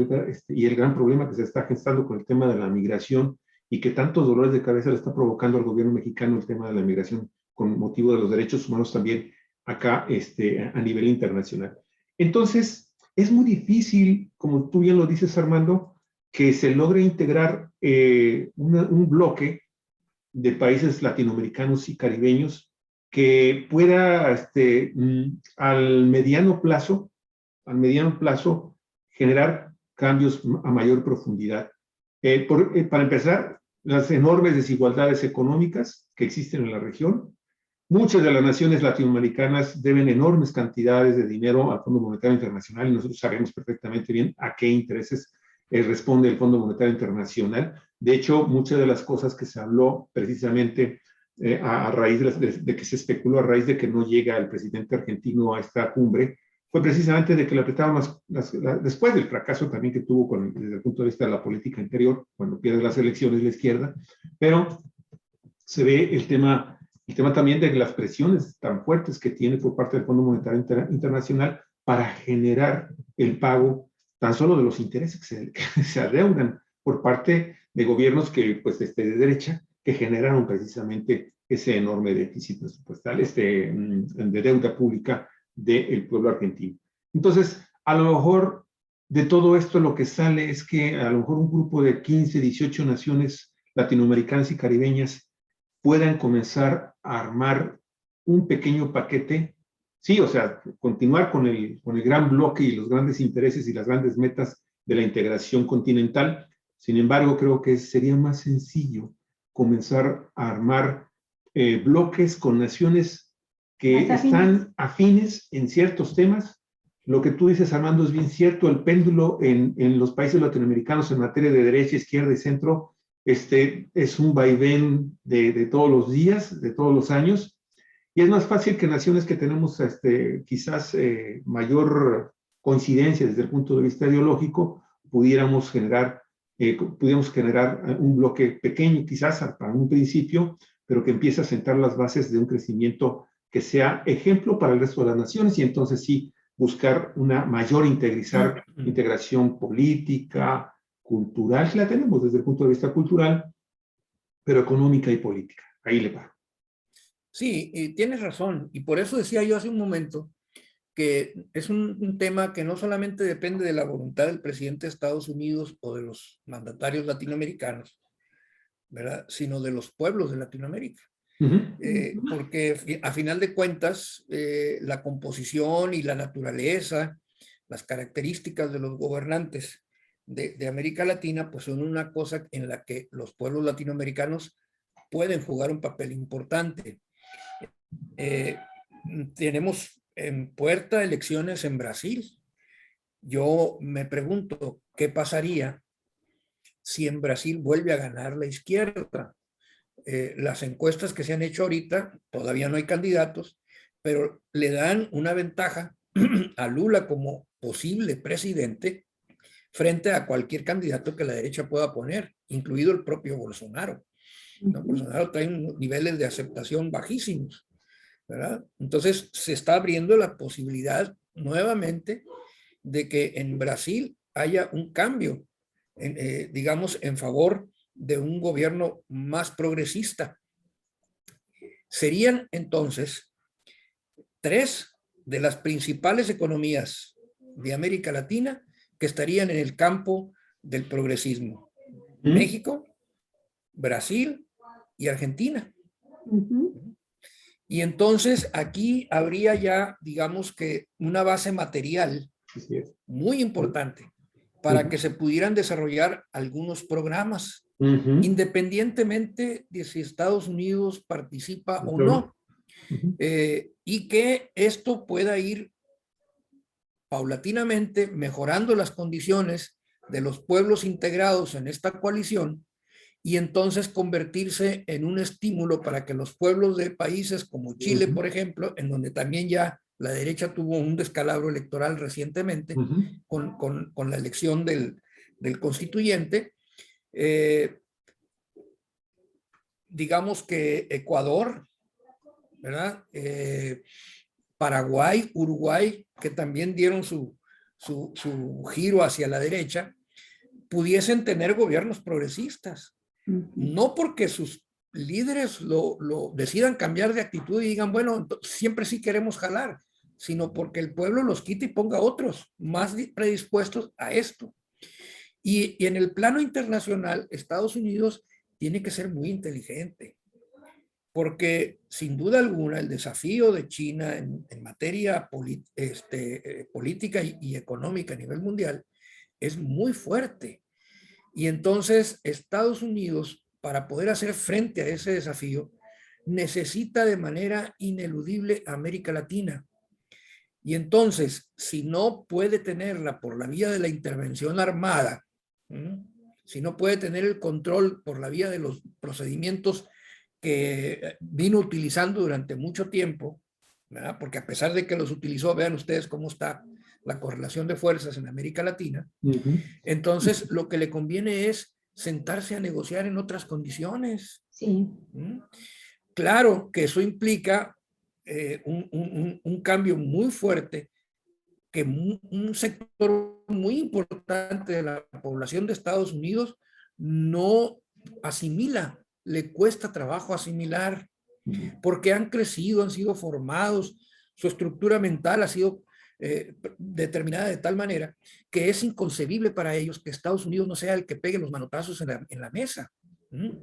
y el gran problema que se está gestando con el tema de la migración, y que tantos dolores de cabeza le está provocando al gobierno mexicano el tema de la migración con motivo de los derechos humanos también acá a nivel internacional. Entonces, es muy difícil, como tú bien lo dices, Armando, que se logre integrar un bloque de países latinoamericanos y caribeños que pueda al mediano plazo generar cambios a mayor profundidad. Para empezar, las enormes desigualdades económicas que existen en la región. Muchas de las naciones latinoamericanas deben enormes cantidades de dinero al Fondo Monetario Internacional, y nosotros sabemos perfectamente bien a qué intereses responde el Fondo Monetario Internacional. De hecho, muchas de las cosas que se habló precisamente a raíz de que se especuló, a raíz de que no llega el presidente argentino a esta cumbre, fue precisamente de que le apretaban después del fracaso también que tuvo desde el punto de vista de la política interior, cuando pierde las elecciones la izquierda, pero se ve el tema también de las presiones tan fuertes que tiene por parte del Fondo Monetario Internacional para generar el pago tan solo de los intereses que se adeudan por parte de gobiernos que, pues, de derecha, que generaron precisamente ese enorme déficit presupuestal, de deuda pública del pueblo argentino. Entonces, a lo mejor de todo esto lo que sale es que a lo mejor un grupo de 15, 18 naciones latinoamericanas y caribeñas puedan comenzar a armar un pequeño paquete, sí, o sea, continuar con el gran bloque y los grandes intereses y las grandes metas de la integración continental. Sin embargo, creo que sería más sencillo comenzar a armar bloques con naciones que están afines en ciertos temas. Lo que tú dices, Armando, es bien cierto. El péndulo en los países latinoamericanos en materia de derecha, izquierda y centro es un vaivén de todos los días, de todos los años, y es más fácil que naciones que tenemos quizás mayor coincidencia desde el punto de vista ideológico pudiéramos generar un bloque pequeño quizás para un principio, pero que empiece a sentar las bases de un crecimiento que sea ejemplo para el resto de las naciones, y entonces sí buscar una mayor integración política, cultural, que la tenemos desde el punto de vista cultural, pero económica y política. Ahí le paro. Sí, tienes razón. Y por eso decía yo hace un momento que es un tema que no solamente depende de la voluntad del presidente de Estados Unidos o de los mandatarios latinoamericanos, ¿verdad? Sino de los pueblos de Latinoamérica. Porque a final de cuentas, la composición y la naturaleza, las características de los gobernantes de América Latina, pues son una cosa en la que los pueblos latinoamericanos pueden jugar un papel importante. Tenemos en puerta elecciones en Brasil. Yo me pregunto, ¿qué pasaría si en Brasil vuelve a ganar la izquierda? Las encuestas que se han hecho ahorita, todavía no hay candidatos, pero le dan una ventaja a Lula como posible presidente frente a cualquier candidato que la derecha pueda poner, incluido el propio Bolsonaro, ¿no? Bolsonaro trae niveles de aceptación bajísimos, ¿verdad? Entonces se está abriendo la posibilidad nuevamente de que en Brasil haya un cambio, digamos, en favor de un gobierno más progresista. Serían entonces 3 de las principales economías de América Latina que estarían en el campo del progresismo. México, Brasil y Argentina. Y entonces aquí habría ya, digamos que una base material muy importante para que se pudieran desarrollar algunos programas, independientemente de si Estados Unidos participa o no. y que esto pueda ir paulatinamente mejorando las condiciones de los pueblos integrados en esta coalición y entonces convertirse en un estímulo para que los pueblos de países como Chile, por ejemplo, en donde también ya la derecha tuvo un descalabro electoral recientemente con la elección del constituyente, digamos que Ecuador, ¿verdad? Paraguay, Uruguay, que también dieron su giro hacia la derecha, pudiesen tener gobiernos progresistas. No porque sus líderes lo decidan cambiar de actitud y digan, bueno, siempre sí queremos jalar, sino porque el pueblo los quita y ponga otros más predispuestos a esto. Y en el plano internacional, Estados Unidos tiene que ser muy inteligente, porque sin duda alguna el desafío de China en materia política y económica a nivel mundial es muy fuerte. Y entonces Estados Unidos, para poder hacer frente a ese desafío, necesita de manera ineludible a América Latina. Y entonces, si no puede tenerla por la vía de la intervención armada, si no puede tener el control por la vía de los procedimientos que vino utilizando durante mucho tiempo, ¿verdad? Porque a pesar de que los utilizó, vean ustedes cómo está la correlación de fuerzas en América Latina, entonces lo que le conviene es sentarse a negociar en otras condiciones. Sí. Claro que eso implica un cambio muy fuerte, que un sector muy importante de la población de Estados Unidos no asimila, le cuesta trabajo asimilar, porque han crecido, han sido formados, su estructura mental ha sido determinada de tal manera que es inconcebible para ellos que Estados Unidos no sea el que pegue los manotazos en la mesa. En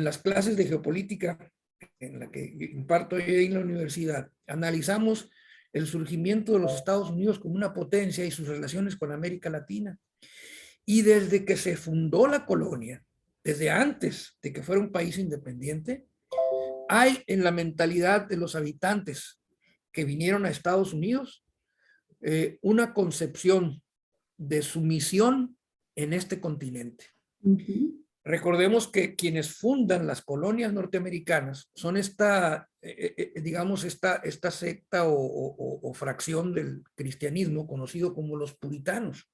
las clases de geopolítica en la que imparto yo en la universidad, analizamos el surgimiento de los Estados Unidos como una potencia y sus relaciones con América Latina. Y desde que se fundó la colonia, desde antes de que fuera un país independiente, hay en la mentalidad de los habitantes que vinieron a Estados Unidos una concepción de sumisión en este continente. Recordemos que quienes fundan las colonias norteamericanas son digamos, esta secta o fracción del cristianismo conocido como los puritanos,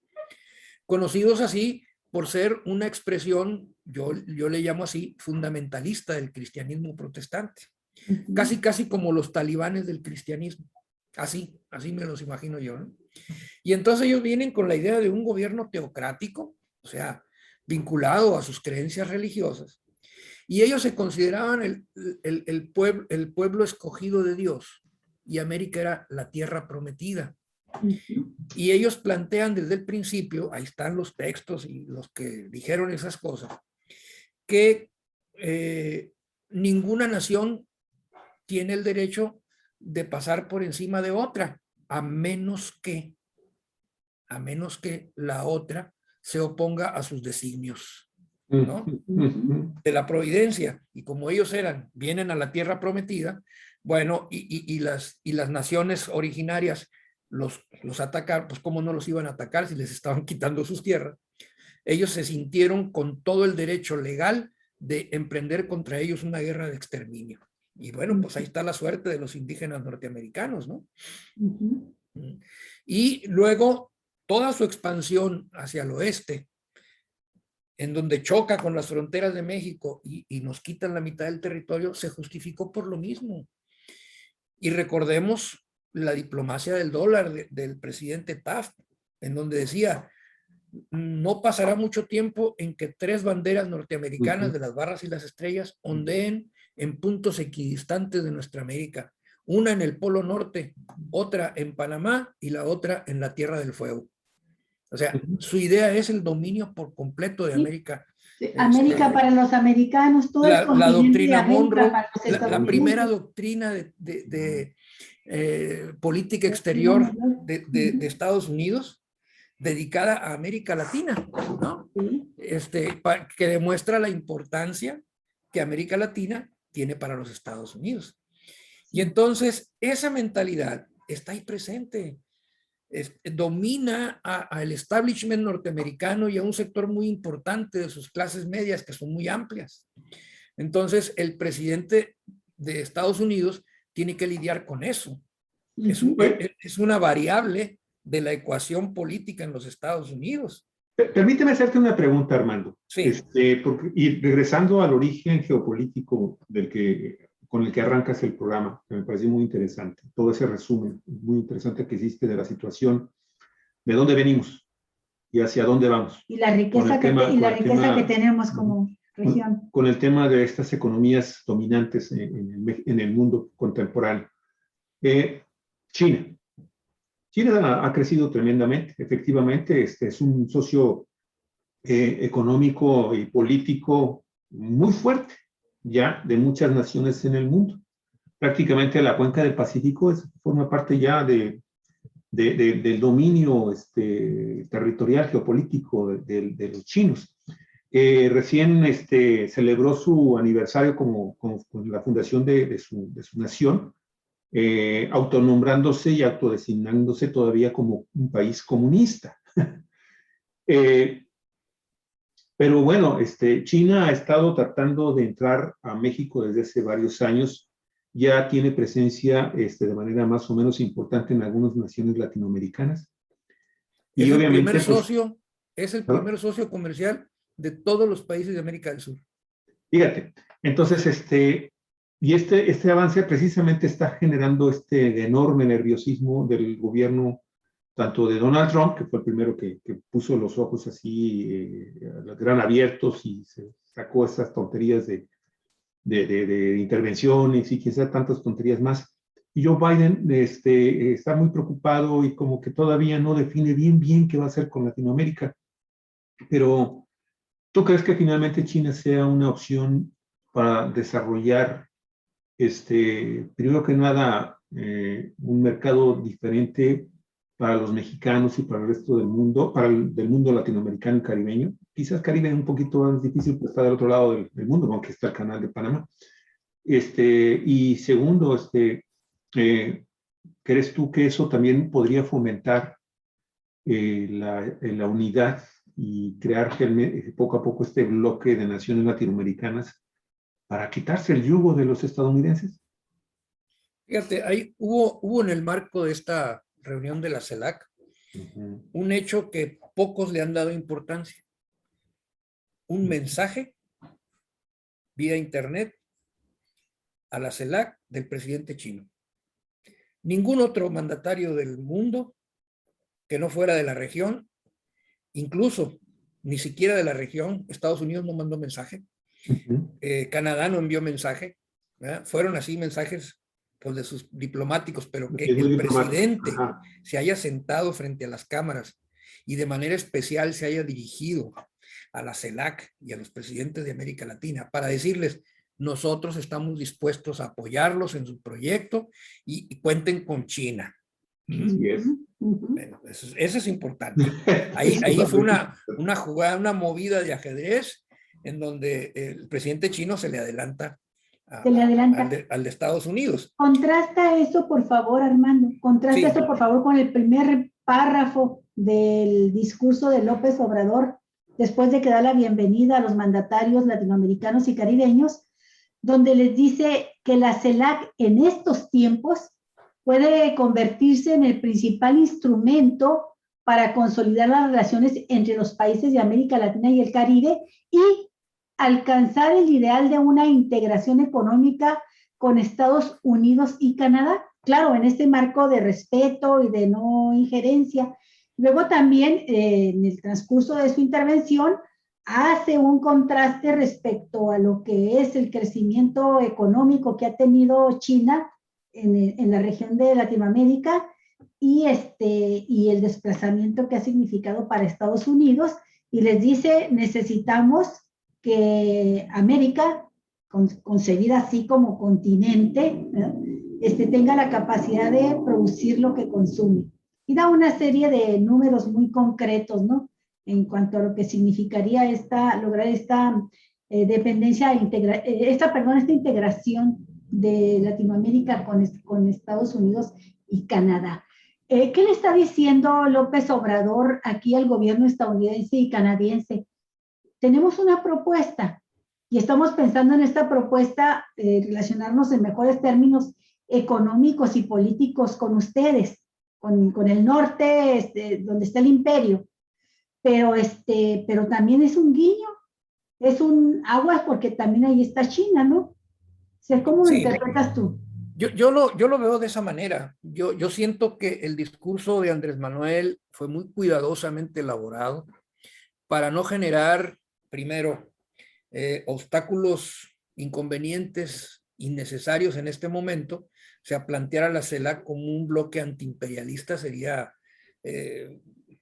conocidos así por ser una expresión, yo le llamo así, fundamentalista del cristianismo protestante. Casi como los talibanes del cristianismo. Así me los imagino yo, ¿no? Y entonces ellos vienen con la idea de un gobierno teocrático, o sea, vinculado a sus creencias religiosas. Y ellos se consideraban el pueblo escogido de Dios. Y América era la tierra prometida. Y ellos plantean desde el principio, ahí están los textos y los que dijeron esas cosas, que ninguna nación tiene el derecho de pasar por encima de otra, a menos que la otra se oponga a sus designios, ¿no? De la providencia. Y como ellos vienen a la tierra prometida, bueno, y las naciones originarias los atacar, pues cómo no los iban a atacar si les estaban quitando sus tierras. Ellos se sintieron con todo el derecho legal de emprender contra ellos una guerra de exterminio. Y bueno, pues ahí está la suerte de los indígenas norteamericanos, ¿no? Y luego toda su expansión hacia el oeste, en donde choca con las fronteras de México y nos quitan la mitad del territorio, se justificó por lo mismo. Y recordemos la diplomacia del dólar del presidente Taft, en donde decía, no pasará mucho tiempo en que 3 banderas norteamericanas de las barras y las estrellas ondeen en puntos equidistantes de nuestra América. Una en el Polo Norte, otra en Panamá y la otra en la Tierra del Fuego. O sea, su idea es el dominio por completo de América. América para los americanos, todo el continente la doctrina de América Monroe, para los Estados la Unidos. primera doctrina de política exterior de Estados Unidos dedicada a América Latina, ¿no? Que demuestra la importancia que América Latina tiene para los Estados Unidos. Y entonces esa mentalidad está ahí presente. Domina al establishment norteamericano y a un sector muy importante de sus clases medias, que son muy amplias. Entonces, el presidente de Estados Unidos tiene que lidiar con eso. Es una variable de la ecuación política en los Estados Unidos. Permíteme hacerte una pregunta, Armando. Sí. Y regresando al origen geopolítico con el que arrancas el programa, que me pareció muy interesante, todo ese resumen muy interesante que hiciste de la situación, de dónde venimos y hacia dónde vamos. Y la riqueza, que tenemos como región. Con el tema de estas economías dominantes en el mundo contemporáneo. China. China ha crecido tremendamente, efectivamente, es un socio económico y político muy fuerte, ya de muchas naciones en el mundo. Prácticamente la cuenca del Pacífico forma parte ya del dominio territorial geopolítico de los chinos. Recién celebró su aniversario con la fundación de su nación, autonombrándose y autodesignándose todavía como un país comunista. Pero bueno, China ha estado tratando de entrar a México desde hace varios años, ya tiene presencia de manera más o menos importante en algunas naciones latinoamericanas. Y es obviamente, es el primer socio comercial de todos los países de América del Sur. Fíjate, entonces y este avance precisamente está generando enorme nerviosismo del gobierno, tanto de Donald Trump, que fue el primero que puso los ojos así, gran abiertos y se sacó esas tonterías de intervenciones y quizá tantas tonterías más. Y Joe Biden está muy preocupado y como que todavía no define bien qué va a hacer con Latinoamérica. Pero, ¿tú crees que finalmente China sea una opción para desarrollar primero que nada, un mercado diferente para los mexicanos y para el resto del mundo, del mundo latinoamericano y caribeño? Quizás Caribe es un poquito más difícil, porque está del otro lado del mundo, aunque está el canal de Panamá. Y segundo, ¿crees tú que eso también podría fomentar la unidad y crear poco a poco este bloque de naciones latinoamericanas para quitarse el yugo de los estadounidenses? Fíjate, hubo en el marco de esta reunión de la CELAC un hecho que pocos le han dado importancia. Un mensaje vía internet a la CELAC del presidente chino. Ningún otro mandatario del mundo que no fuera de la región, incluso ni siquiera de la región, Estados Unidos no mandó mensaje, Canadá no envió mensaje, ¿verdad? Fueron así mensajes pues, de sus diplomáticos, pero que el presidente se haya sentado frente a las cámaras y de manera especial se haya dirigido a la CELAC y a los presidentes de América Latina para decirles: nosotros estamos dispuestos a apoyarlos en su proyecto y cuenten con China. Yes. Bueno, eso es importante. Ahí fue una jugada, una movida de ajedrez en donde el presidente chino se le adelanta al de Estados Unidos. Contrasta eso, por favor, Armando. Contrasta eso, por favor, con el primer párrafo del discurso de López Obrador, después de que da la bienvenida a los mandatarios latinoamericanos y caribeños, donde les dice que la CELAC en estos tiempos puede convertirse en el principal instrumento para consolidar las relaciones entre los países de América Latina y el Caribe y alcanzar el ideal de una integración económica con Estados Unidos y Canadá, claro, en este marco de respeto y de no injerencia. Luego también, en el transcurso de su intervención, hace un contraste respecto a lo que es el crecimiento económico que ha tenido China en la región de Latinoamérica y el desplazamiento que ha significado para Estados Unidos, y les dice: necesitamos que América, concebida así como continente, tenga la capacidad de producir lo que consume. Y da una serie de números muy concretos, ¿no?, en cuanto a lo que significaría lograr esta dependencia, esta integración de Latinoamérica con Estados Unidos y Canadá. ¿Qué le está diciendo López Obrador aquí al gobierno estadounidense y canadiense? Tenemos una propuesta y estamos pensando en esta propuesta relacionarnos en mejores términos económicos y políticos con ustedes, con el norte, donde está el imperio. Pero también es un guiño, es un aguas porque también ahí está China, ¿no? O sea, ¿cómo lo interpretas tú? Yo lo veo de esa manera. Yo siento que el discurso de Andrés Manuel fue muy cuidadosamente elaborado para no generar, primero, obstáculos, inconvenientes, innecesarios en este momento. O sea, plantear a la CELAC como un bloque antiimperialista sería,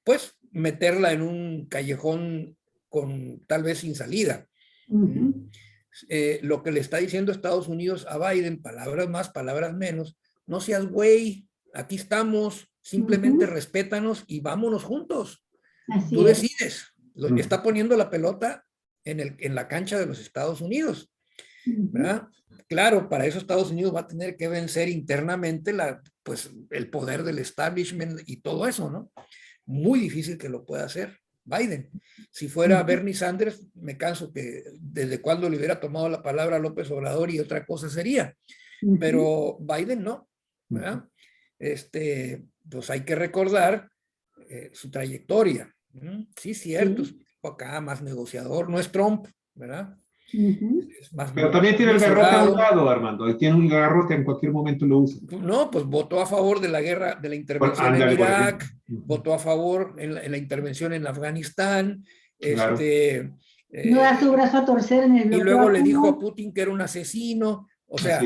pues, meterla en un callejón con tal vez sin salida. Lo que le está diciendo Estados Unidos a Biden, palabras más, palabras menos, no seas güey, aquí estamos, simplemente respétanos y vámonos juntos. Tú decides. Está poniendo la pelota en la cancha de los Estados Unidos, ¿verdad? Claro, para eso Estados Unidos va a tener que vencer internamente pues, el poder del establishment y todo eso, ¿no? Muy difícil que lo pueda hacer Biden. Si fuera Bernie Sanders, me canso que desde cuando le hubiera tomado la palabra a López Obrador y otra cosa sería. Pero Biden no, ¿verdad? Pues hay que recordar su trayectoria. Sí, cierto, es acá más negociador, no es Trump, ¿verdad? Es más, pero también tiene el garrote a un lado, Armando, y tiene un garrote, en cualquier momento lo usa. No, pues votó a favor de la guerra, de la intervención en Irak, votó a favor en la intervención en Afganistán, claro. No da su brazo a torcer en el y luego le dijo a Putin que era un asesino, o sea,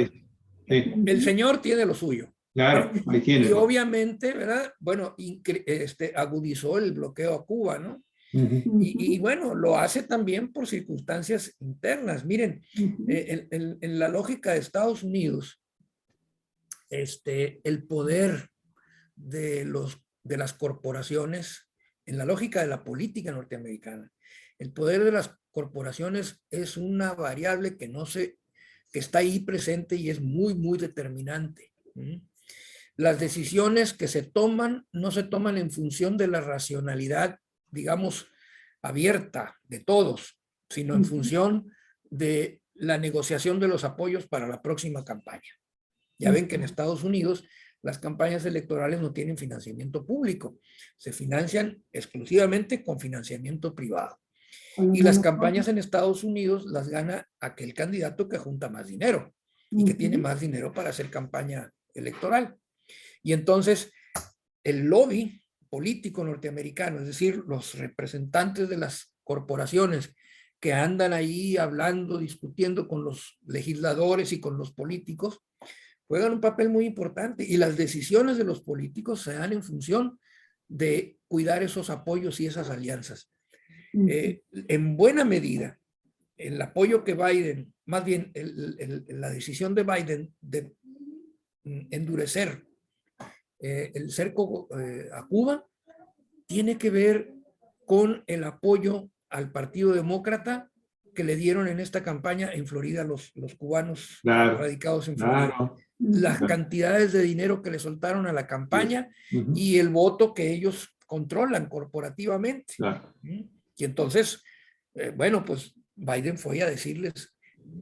el señor tiene lo suyo. Claro, ahí tiene. Y obviamente, ¿verdad? Bueno, agudizó el bloqueo a Cuba, ¿no? Y bueno, lo hace también por circunstancias internas. Miren, en la lógica de Estados Unidos, el poder de las corporaciones, en la lógica de la política norteamericana, el poder de las corporaciones es una variable que está ahí presente y es muy, muy determinante. Las decisiones que se toman no se toman en función de la racionalidad, digamos, abierta de todos, sino en función de la negociación de los apoyos para la próxima campaña. Ya ven que en Estados Unidos las campañas electorales no tienen financiamiento público, se financian exclusivamente con financiamiento privado. Y las campañas en Estados Unidos las gana aquel candidato que junta más dinero y que tiene más dinero para hacer campaña electoral. Y entonces el lobby político norteamericano, es decir, los representantes de las corporaciones que andan ahí hablando, discutiendo con los legisladores y con los políticos, juegan un papel muy importante y las decisiones de los políticos se dan en función de cuidar esos apoyos y esas alianzas. En buena medida, el apoyo que Biden, más bien la decisión de Biden de endurecer el cerco a Cuba, tiene que ver con el apoyo al Partido Demócrata que le dieron en esta campaña en Florida los cubanos radicados en Florida. Las cantidades de dinero que le soltaron a la campaña y el voto que ellos controlan corporativamente. Y entonces, bueno, pues Biden fue a decirles,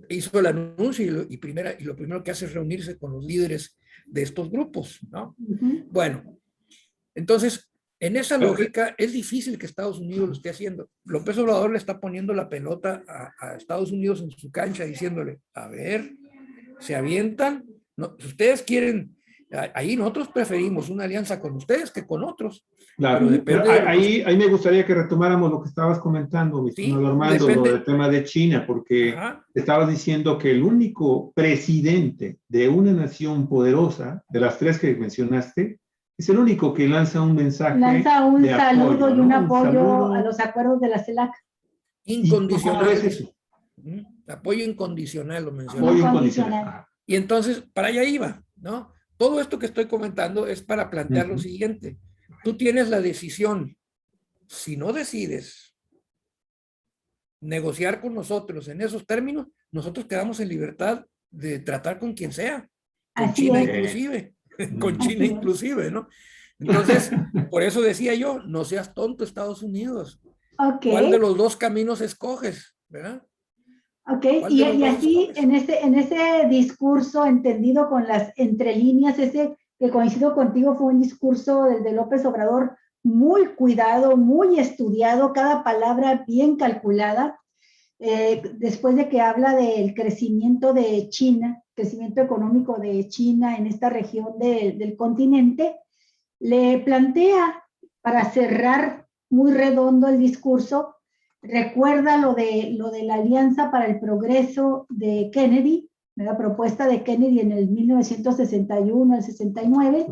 hizo el anuncio y lo primero que hace es reunirse con los líderes de estos grupos, ¿no? Bueno, entonces, en esa lógica es difícil que Estados Unidos lo esté haciendo. López Obrador le está poniendo la pelota a Estados Unidos en su cancha diciéndole, a ver, se avientan. No, si ustedes quieren, ahí nosotros preferimos una alianza con ustedes que con otros. Claro, pero ahí me gustaría que retomáramos lo que estabas comentando, mi estimado Armando, lo del tema de China, porque estabas diciendo que el único presidente de una nación poderosa, de las tres que mencionaste, es el único que lanza un mensaje. Lanza un saludo apoyo, y un apoyo a los acuerdos de la CELAC. Incondicional. ¿Es eso? Apoyo incondicional, lo mencioné. Apoyo incondicional. Y entonces, para allá iba, ¿no? Todo esto que estoy comentando es para plantear lo siguiente. Tú tienes la decisión. Si no decides negociar con nosotros en esos términos, nosotros quedamos en libertad de tratar con quien sea, con Así China es. inclusive, con Así China es. inclusive, ¿no? Entonces, por eso decía yo, no seas tonto, Estados Unidos. Ok, ¿Cuál de los dos caminos escoges? ¿Verdad? ok. ¿Cuál de los Y dos así escoges? en ese discurso entendido con las entre líneas, ese que coincido contigo fue un discurso de López Obrador muy cuidado, muy estudiado, cada palabra bien calculada. Después de que habla del crecimiento de China, crecimiento económico de China en esta región del continente, le plantea, para cerrar muy redondo el discurso, recuerda lo de la Alianza para el Progreso de Kennedy, la propuesta de Kennedy en el 1961 al 69,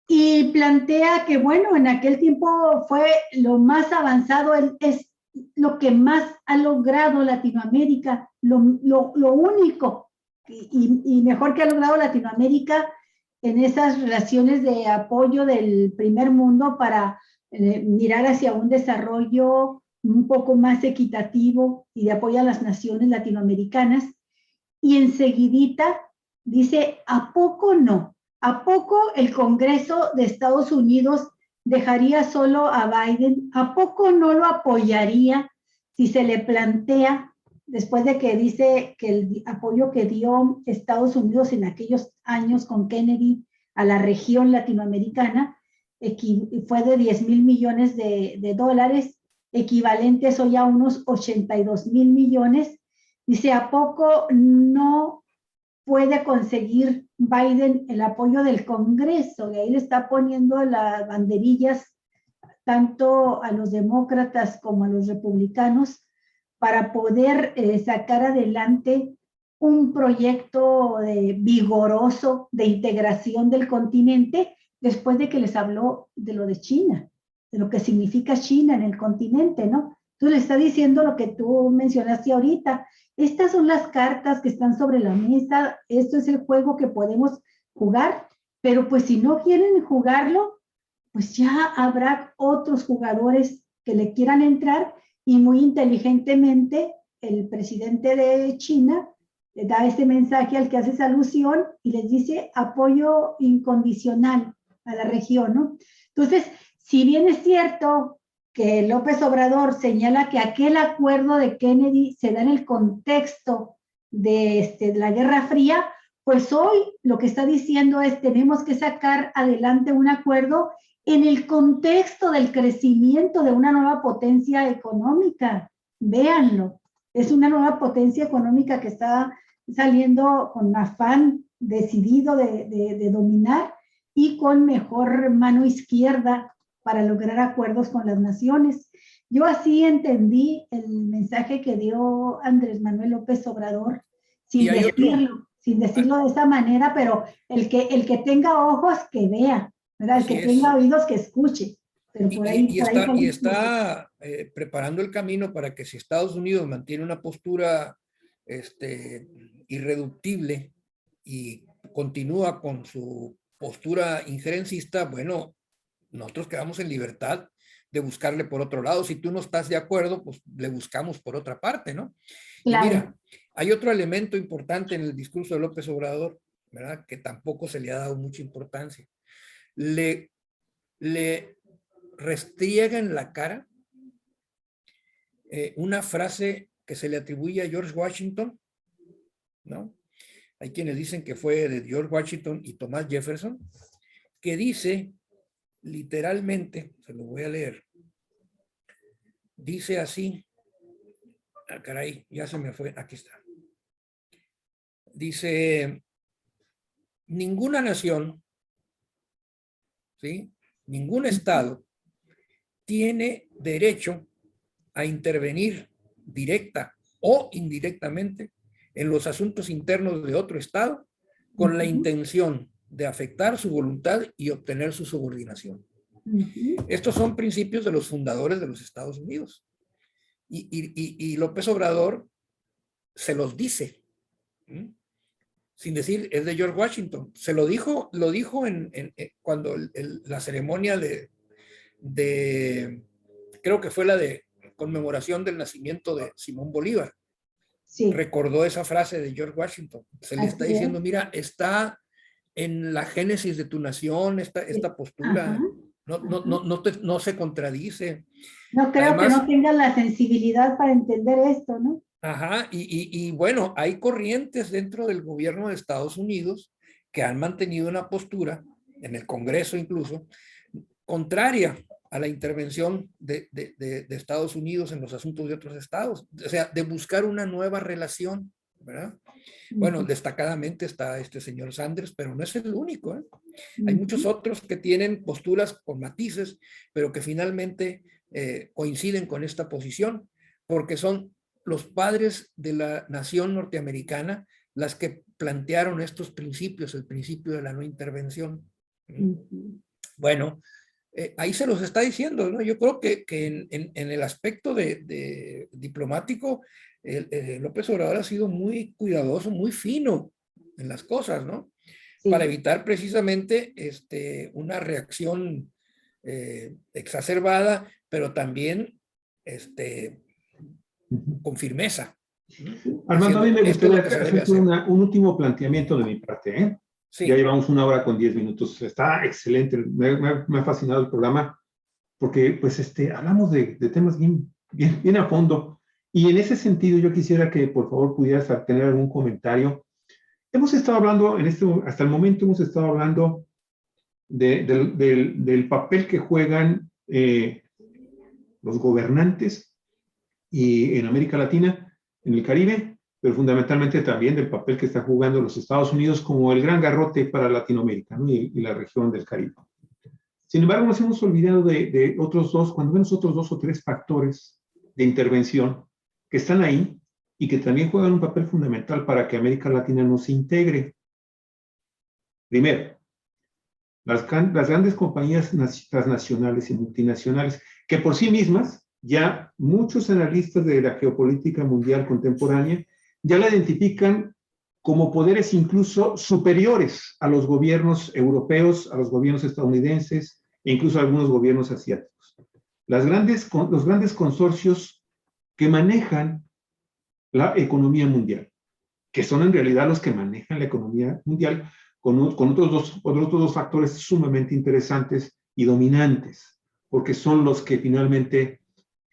y plantea que, bueno, en aquel tiempo fue lo más avanzado, es lo que más ha logrado Latinoamérica, lo único y mejor que ha logrado Latinoamérica en esas relaciones de apoyo del primer mundo para mirar hacia un desarrollo un poco más equitativo y de apoyo a las naciones latinoamericanas. Y enseguidita dice, ¿a poco no? ¿A poco el Congreso de Estados Unidos dejaría solo a Biden? ¿A poco no lo apoyaría si se le plantea, después de que dice que el apoyo que dio Estados Unidos en aquellos años con Kennedy a la región latinoamericana fue de 10,000 millones de dólares, equivalentes hoy a unos 82,000 millones? Dice, ¿a poco no puede conseguir Biden el apoyo del Congreso? Y ahí le está poniendo las banderillas tanto a los demócratas como a los republicanos para poder sacar adelante un proyecto vigoroso de integración del continente después de que les habló de lo de China, de lo que significa China en el continente, ¿no? Entonces le está diciendo lo que tú mencionaste ahorita. Estas son las cartas que están sobre la mesa, esto es el juego que podemos jugar, pero pues si no quieren jugarlo, pues ya habrá otros jugadores que le quieran entrar y muy inteligentemente el presidente de China le da ese mensaje al que haces alusión y les dice apoyo incondicional a la región, ¿no? Entonces, si bien es cierto que López Obrador señala que aquel acuerdo de Kennedy se da en el contexto de la Guerra Fría, pues hoy lo que está diciendo es tenemos que sacar adelante un acuerdo en el contexto del crecimiento de una nueva potencia económica. Véanlo, es una nueva potencia económica que está saliendo con afán decidido de dominar y con mejor mano izquierda para lograr acuerdos con las naciones. Yo así entendí el mensaje que dio Andrés Manuel López Obrador, sin decirlo de esa manera, pero el que tenga ojos que vea, ¿verdad? El que tenga oídos que escuche. Pero por ahí, está preparando el camino para que si Estados Unidos mantiene una postura irreductible y continúa con su postura injerencista, bueno, nosotros quedamos en libertad de buscarle por otro lado. Si tú no estás de acuerdo, pues le buscamos por otra parte, ¿no? Claro. Y mira, hay otro elemento importante en el discurso de López Obrador, ¿verdad? Que tampoco se le ha dado mucha importancia. Le restriega en la cara una frase que se le atribuye a George Washington, ¿no? Hay quienes dicen que fue de George Washington y Thomas Jefferson, que dice literalmente, se lo voy a leer, dice así, ah, caray, ya se me fue, aquí está. Dice, ninguna nación, ¿sí? Ningún estado tiene derecho a intervenir directa o indirectamente en los asuntos internos de otro estado con la intención de afectar su voluntad y obtener su subordinación. Estos son principios de los fundadores de los Estados Unidos. Y López Obrador se los dice, sin decir, es de George Washington. Se lo dijo cuando la ceremonia de creo que fue la de conmemoración del nacimiento de Simón Bolívar. Sí, Recordó esa frase de George Washington. Se le está así es. diciendo, mira, está en la génesis de tu nación, esta Ajá, postura ajá. no se contradice. No creo que Además, no tengan la sensibilidad para entender esto, ¿no? ajá, y bueno, hay corrientes dentro del gobierno de Estados Unidos que han mantenido una postura, en el Congreso incluso, contraria a la intervención de Estados Unidos en los asuntos de otros estados, o sea, de buscar una nueva relación, ¿verdad? Bueno, destacadamente está este señor Sanders, pero no es el único, ¿eh? Hay muchos otros que tienen posturas con matices, pero que finalmente coinciden con esta posición, porque son los padres de la nación norteamericana las que plantearon estos principios, el principio de la no intervención. Bueno, ahí se los está diciendo, ¿no? Yo creo que en el aspecto de diplomático, López Obrador ha sido muy cuidadoso, muy fino en las cosas, ¿no? Sí. Para evitar precisamente una reacción exacerbada, pero también con firmeza. Armando, a mí me Esto es gustaría lo que se debe hacerte hacer. un último planteamiento de mi parte, ¿eh? Sí. Ya llevamos 1 hora con 10 minutos. Está excelente. Me ha fascinado el programa porque pues hablamos de temas bien a fondo. Y en ese sentido yo quisiera que por favor pudieras tener algún comentario. Hemos estado hablando, hasta el momento hemos estado hablando del papel que juegan los gobernantes y en América Latina, en el Caribe, pero fundamentalmente también del papel que están jugando los Estados Unidos como el gran garrote para Latinoamérica, ¿no? y la región del Caribe. Sin embargo, nos hemos olvidado de otros dos, cuando vemos otros 2 o 3 factores de intervención que están ahí y que también juegan un papel fundamental para que América Latina no se integre. Primero, las grandes compañías transnacionales y multinacionales, que por sí mismas, ya muchos analistas de la geopolítica mundial contemporánea ya la identifican como poderes incluso superiores a los gobiernos europeos, a los gobiernos estadounidenses e incluso a algunos gobiernos asiáticos. Los grandes consorcios que manejan la economía mundial, que son en realidad los que manejan la economía mundial, con otros dos factores sumamente interesantes y dominantes, porque son los que finalmente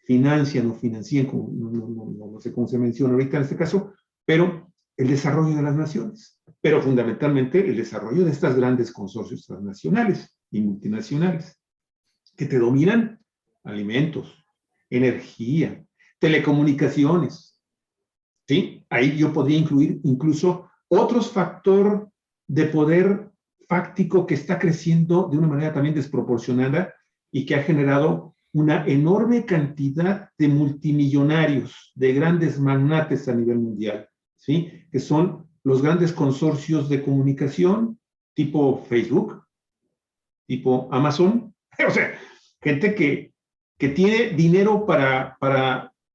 financian o financian, no sé cómo se menciona ahorita en este caso, pero el desarrollo de las naciones, pero fundamentalmente el desarrollo de estas grandes consorcios transnacionales y multinacionales, que te dominan alimentos, energía, telecomunicaciones, ¿sí? Ahí yo podría incluir incluso otros factores de poder fáctico que está creciendo de una manera también desproporcionada y que ha generado una enorme cantidad de multimillonarios, de grandes magnates a nivel mundial, ¿sí? Que son los grandes consorcios de comunicación tipo Facebook, tipo Amazon, o sea, gente que tiene dinero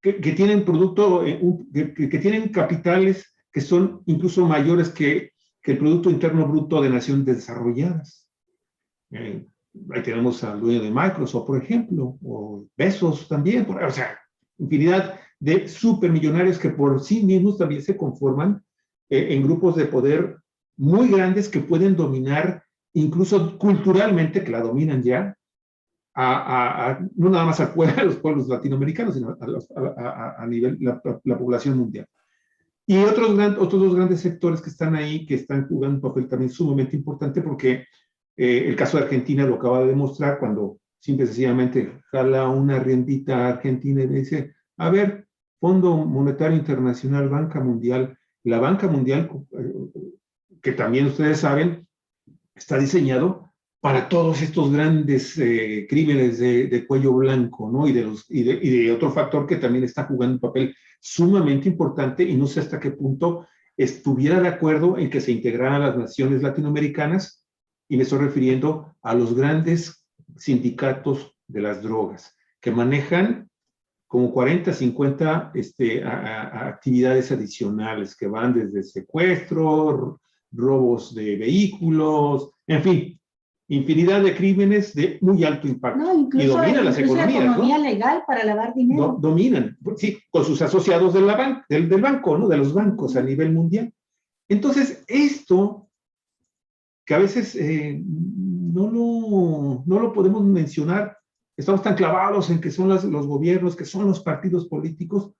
que tienen producto, que tienen capitales que son incluso mayores que el Producto Interno Bruto de naciones desarrolladas. Ahí tenemos al dueño de Microsoft, por ejemplo, o Bezos también, o sea, infinidad de supermillonarios que por sí mismos también se conforman en grupos de poder muy grandes que pueden dominar, incluso culturalmente, que la dominan ya, no nada más a los pueblos latinoamericanos, sino a nivel la población mundial. Y otros 2 grandes sectores que están ahí, que están jugando un papel también sumamente importante, porque el caso de Argentina lo acaba de demostrar cuando simple y sencillamente jala una riendita a Argentina y dice, a ver, Fondo Monetario Internacional, Banca Mundial, la Banca Mundial, que también ustedes saben, está diseñado para todos estos grandes crímenes de cuello blanco, ¿no? Y de otro factor que también está jugando un papel sumamente importante, y no sé hasta qué punto estuviera de acuerdo en que se integraran las naciones latinoamericanas, y me estoy refiriendo a los grandes sindicatos de las drogas, que manejan como 40, 50 actividades adicionales que van desde secuestro, robos de vehículos, en fin. infinidad de crímenes de muy alto impacto. No, incluso, y dominan las incluso economías, economía ¿no? legal para lavar dinero. Dominan, sí, con sus asociados del banco, ¿no? De los bancos a nivel mundial. Entonces, esto que a veces no lo podemos mencionar, estamos tan clavados en que son los gobiernos, que son los partidos políticos,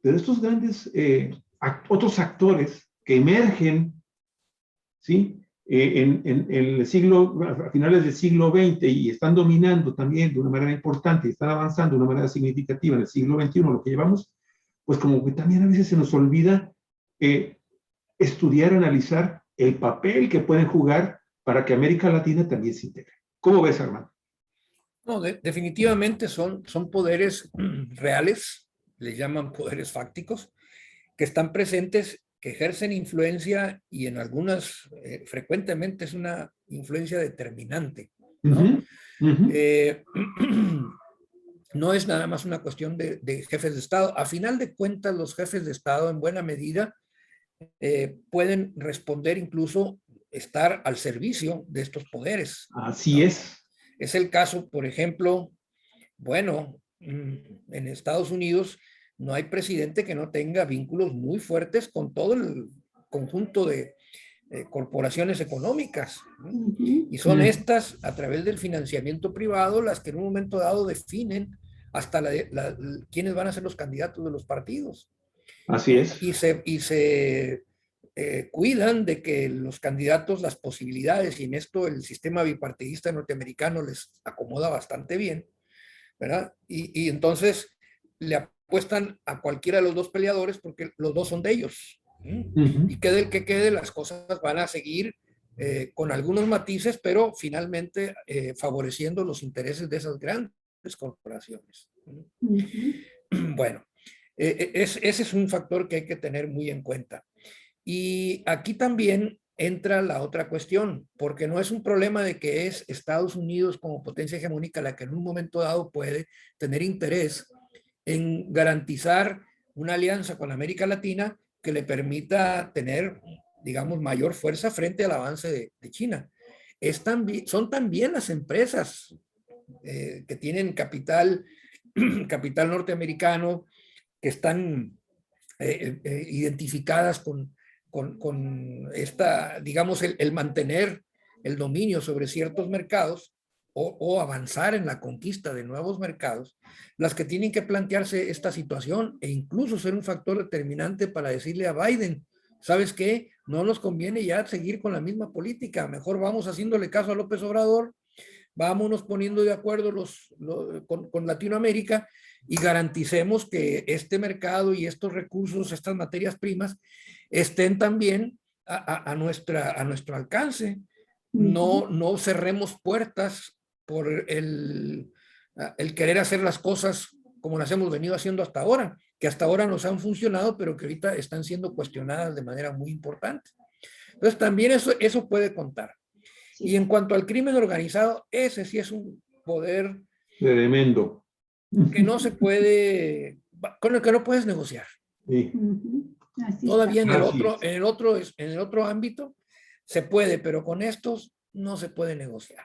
pero estos grandes otros actores que emergen, ¿sí? En el siglo, a finales del siglo XX y están dominando también de una manera importante y están avanzando de una manera significativa en el siglo XXI, lo que llevamos, pues como que también a veces se nos olvida estudiar, analizar el papel que pueden jugar para que América Latina también se integre. ¿Cómo ves, Armando? No, definitivamente son poderes reales, les llaman poderes fácticos, que están presentes, que ejercen influencia y en algunas, frecuentemente es una influencia determinante, ¿no? No es nada más una cuestión de jefes de Estado. A final de cuentas, los jefes de Estado en buena medida pueden responder, incluso estar al servicio de estos poderes. Así, ¿no? Es el caso, por ejemplo, bueno, en Estados Unidos no hay presidente que no tenga vínculos muy fuertes con todo el conjunto de corporaciones económicas, ¿no? Y son estas, a través del financiamiento privado, las que en un momento dado definen hasta quiénes van a ser los candidatos de los partidos. Así es. Y se cuidan de que los candidatos, las posibilidades, y en esto el sistema bipartidista norteamericano les acomoda bastante bien, ¿verdad? Y entonces le apuestan a cualquiera de los dos peleadores porque los dos son de ellos. Y quede el que quede, las cosas van a seguir con algunos matices, pero finalmente favoreciendo los intereses de esas grandes corporaciones. Bueno, ese es un factor que hay que tener muy en cuenta. Y aquí también entra la otra cuestión, porque no es un problema de que es Estados Unidos como potencia hegemónica la que en un momento dado puede tener interés en garantizar una alianza con América Latina que le permita tener, digamos, mayor fuerza frente al avance de China. Son también las empresas que tienen capital norteamericano, que están identificadas con esta, digamos, el mantener el dominio sobre ciertos mercados o avanzar en la conquista de nuevos mercados, las que tienen que plantearse esta situación e incluso ser un factor determinante para decirle a Biden, ¿sabes qué? No nos conviene ya seguir con la misma política, mejor vamos haciéndole caso a López Obrador, vámonos poniendo de acuerdo con Latinoamérica y garanticemos que este mercado y estos recursos, estas materias primas, estén también a nuestro alcance. No cerremos puertas por el querer hacer las cosas como las hemos venido haciendo hasta ahora, que hasta ahora nos han funcionado, pero que ahorita están siendo cuestionadas de manera muy importante. Entonces también eso puede contar. Sí. Y en cuanto al crimen organizado, ese sí es un poder tremendo, que no se puede, con el que no puedes negociar. Sí. Todavía en el otro ámbito se puede, pero con estos no se puede negociar.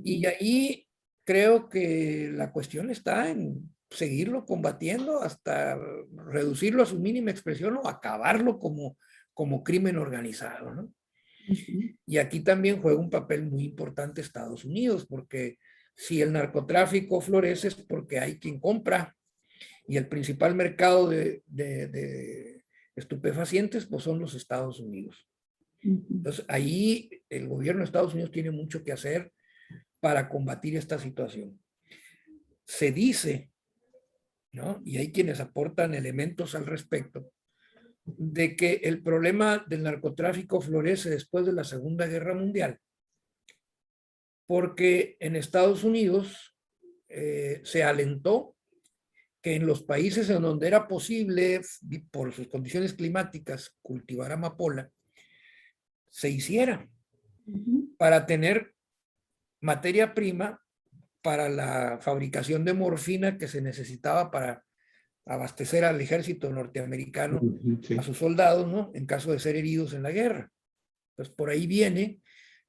Y ahí creo que la cuestión está en seguirlo combatiendo hasta reducirlo a su mínima expresión o acabarlo como crimen organizado, ¿no? Y aquí también juega un papel muy importante Estados Unidos, porque si el narcotráfico florece es porque hay quien compra, y el principal mercado de estupefacientes pues son los Estados Unidos. Entonces ahí el gobierno de Estados Unidos tiene mucho que hacer para combatir esta situación. Se dice, ¿no? Y hay quienes aportan elementos al respecto, de que el problema del narcotráfico florece después de la Segunda Guerra Mundial, porque en Estados Unidos se alentó que en los países en donde era posible, por sus condiciones climáticas, cultivar amapola, se hiciera para tener materia prima para la fabricación de morfina que se necesitaba para abastecer al ejército norteamericano, sí, a sus soldados, ¿no? En caso de ser heridos en la guerra. Entonces, por ahí viene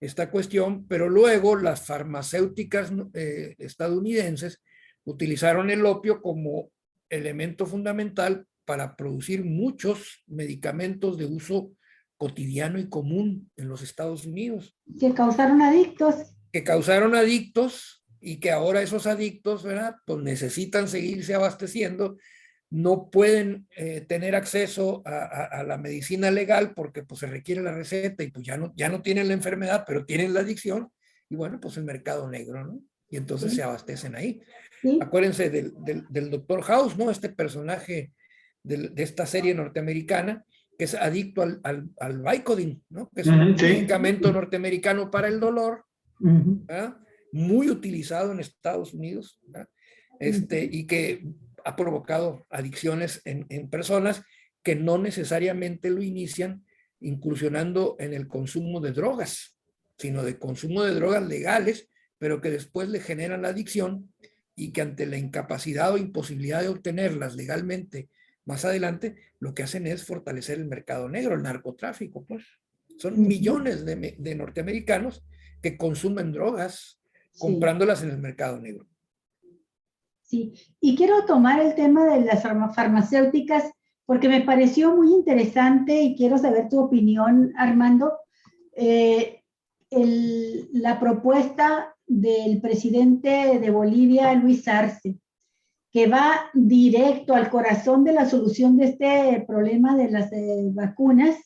esta cuestión, pero luego las farmacéuticas estadounidenses utilizaron el opio como elemento fundamental para producir muchos medicamentos de uso cotidiano y común en los Estados Unidos. Que causaron adictos. Que causaron adictos y que ahora esos adictos, ¿verdad? Pues necesitan seguirse abasteciendo, no pueden tener acceso a la medicina legal porque pues se requiere la receta y pues ya no tienen la enfermedad, pero tienen la adicción y bueno, pues el mercado negro, ¿no? Y entonces Sí. se abastecen ahí. Sí. Acuérdense del Dr. House, ¿no? Este personaje de esta serie norteamericana que es adicto al Vicodin, ¿no? Que es un medicamento norteamericano para el dolor, ¿verdad? Muy utilizado en Estados Unidos, ¿verdad? Y que ha provocado adicciones en personas que no necesariamente lo inician incursionando en el consumo de drogas, sino de consumo de drogas legales, pero que después le generan la adicción y que ante la incapacidad o imposibilidad de obtenerlas legalmente más adelante, lo que hacen es fortalecer el mercado negro, el narcotráfico, pues. Son millones de norteamericanos que consumen drogas comprándolas en el mercado negro. Sí, y quiero tomar el tema de las farmacéuticas porque me pareció muy interesante y quiero saber tu opinión, Armando. La propuesta del presidente de Bolivia, Luis Arce, que va directo al corazón de la solución de este problema de las vacunas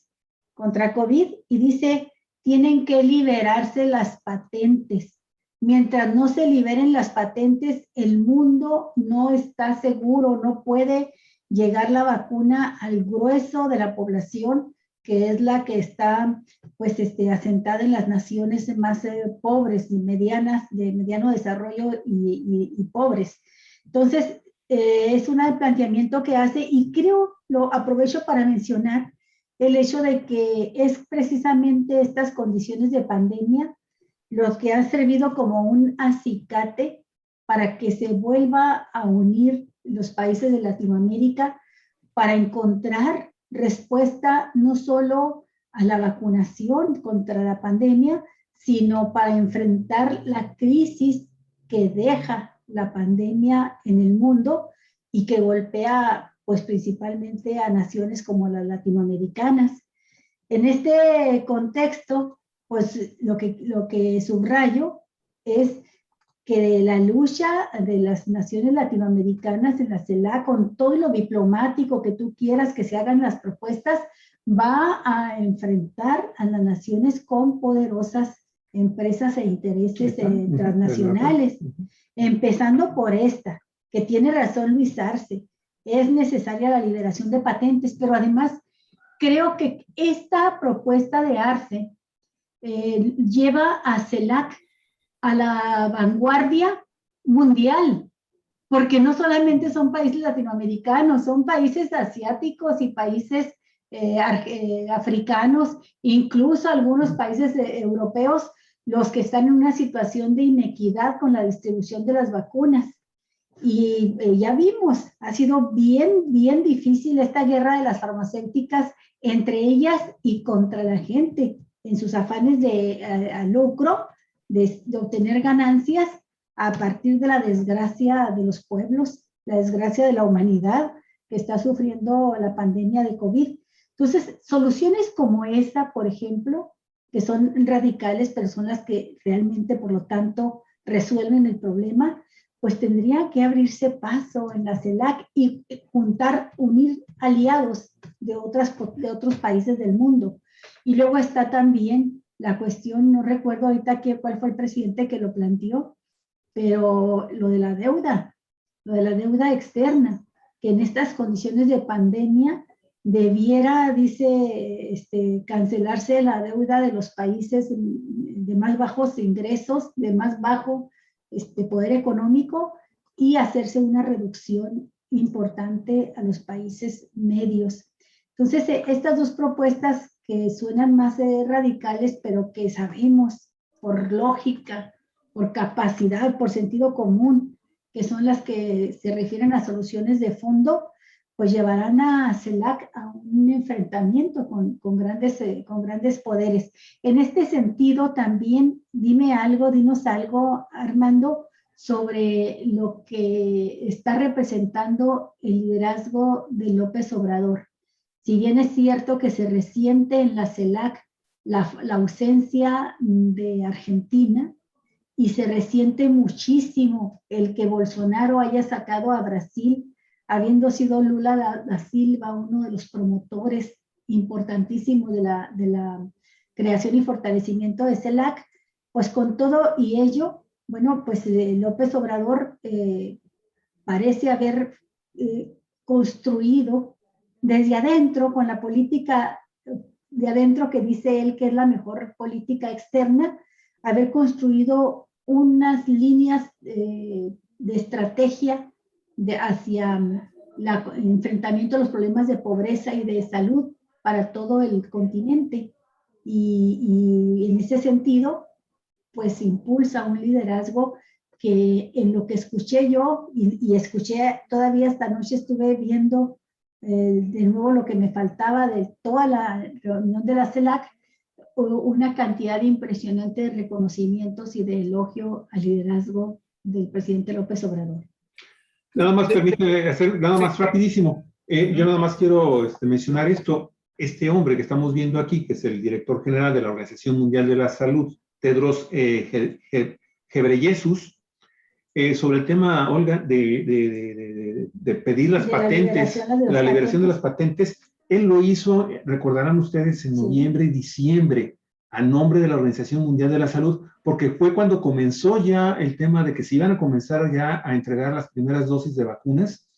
contra COVID y dice, tienen que liberarse las patentes. Mientras no se liberen las patentes, el mundo no está seguro, no puede llegar la vacuna al grueso de la población, que es la que está pues, asentada en las naciones más pobres y medianas, de mediano desarrollo y pobres. Entonces, es un planteamiento que hace y creo, lo aprovecho para mencionar el hecho de que es precisamente estas condiciones de pandemia los que han servido como un acicate para que se vuelva a unir los países de Latinoamérica para encontrar respuesta no solo a la vacunación contra la pandemia, sino para enfrentar la crisis que deja la pandemia en el mundo y que golpea pues principalmente a naciones como las latinoamericanas. En este contexto, pues lo que subrayo es que la lucha de las naciones latinoamericanas en la CELAC, con todo lo diplomático que tú quieras que se hagan las propuestas, va a enfrentar a las naciones con poderosas empresas e intereses transnacionales, empezando por esta, que tiene razón Luis Arce, es necesaria la liberación de patentes, pero además creo que esta propuesta de Arce lleva a CELAC a la vanguardia mundial, porque no solamente son países latinoamericanos, son países asiáticos y países africanos, incluso algunos países europeos, los que están en una situación de inequidad con la distribución de las vacunas. Y ya vimos, ha sido bien difícil esta guerra de las farmacéuticas entre ellas y contra la gente, en sus afanes de lucro, de obtener ganancias a partir de la desgracia de los pueblos, la desgracia de la humanidad que está sufriendo la pandemia de COVID. Entonces, soluciones como esta, por ejemplo, que son radicales, pero son las que realmente, por lo tanto, resuelven el problema, pues tendría que abrirse paso en la CELAC y unir aliados de otros países del mundo. Y luego está también la cuestión, no recuerdo ahorita cuál fue el presidente que lo planteó, pero lo de la deuda externa, que en estas condiciones de pandemia debiera, dice, cancelarse la deuda de los países de más bajos ingresos, de más bajo poder económico y hacerse una reducción importante a los países medios. Entonces, estas dos propuestas que suenan más radicales, pero que sabemos por lógica, por capacidad, por sentido común, que son las que se refieren a soluciones de fondo, pues llevarán a CELAC a un enfrentamiento con grandes poderes. En este sentido, también dinos algo, Armando, sobre lo que está representando el liderazgo de López Obrador. Si bien es cierto que se resiente en la CELAC la ausencia de Argentina, y se resiente muchísimo el que Bolsonaro haya sacado a Brasil, habiendo sido Lula da Silva uno de los promotores importantísimos de la creación y fortalecimiento de CELAC, pues con todo y ello, bueno, pues López Obrador parece haber construido desde adentro, con la política de adentro que dice él que es la mejor política externa, haber construido unas líneas de estrategia hacia el enfrentamiento a los problemas de pobreza y de salud para todo el continente. Y en ese sentido, pues impulsa un liderazgo que en lo que escuché yo, y escuché todavía esta noche, estuve viendo de nuevo lo que me faltaba de toda la reunión de la CELAC, una cantidad impresionante de reconocimientos y de elogio al liderazgo del presidente López Obrador. Nada más permíteme hacer, nada más rapidísimo. Yo nada más quiero mencionar esto. Este hombre que estamos viendo aquí, que es el director general de la Organización Mundial de la Salud, Tedros Ghebreyesus, sobre el tema, Olga, de pedir las patentes, la liberación de las patentes. Él lo hizo, recordarán ustedes, en noviembre y diciembre, a nombre de la Organización Mundial de la Salud, porque fue cuando comenzó ya el tema de que se iban a comenzar ya a entregar las primeras dosis de vacunas,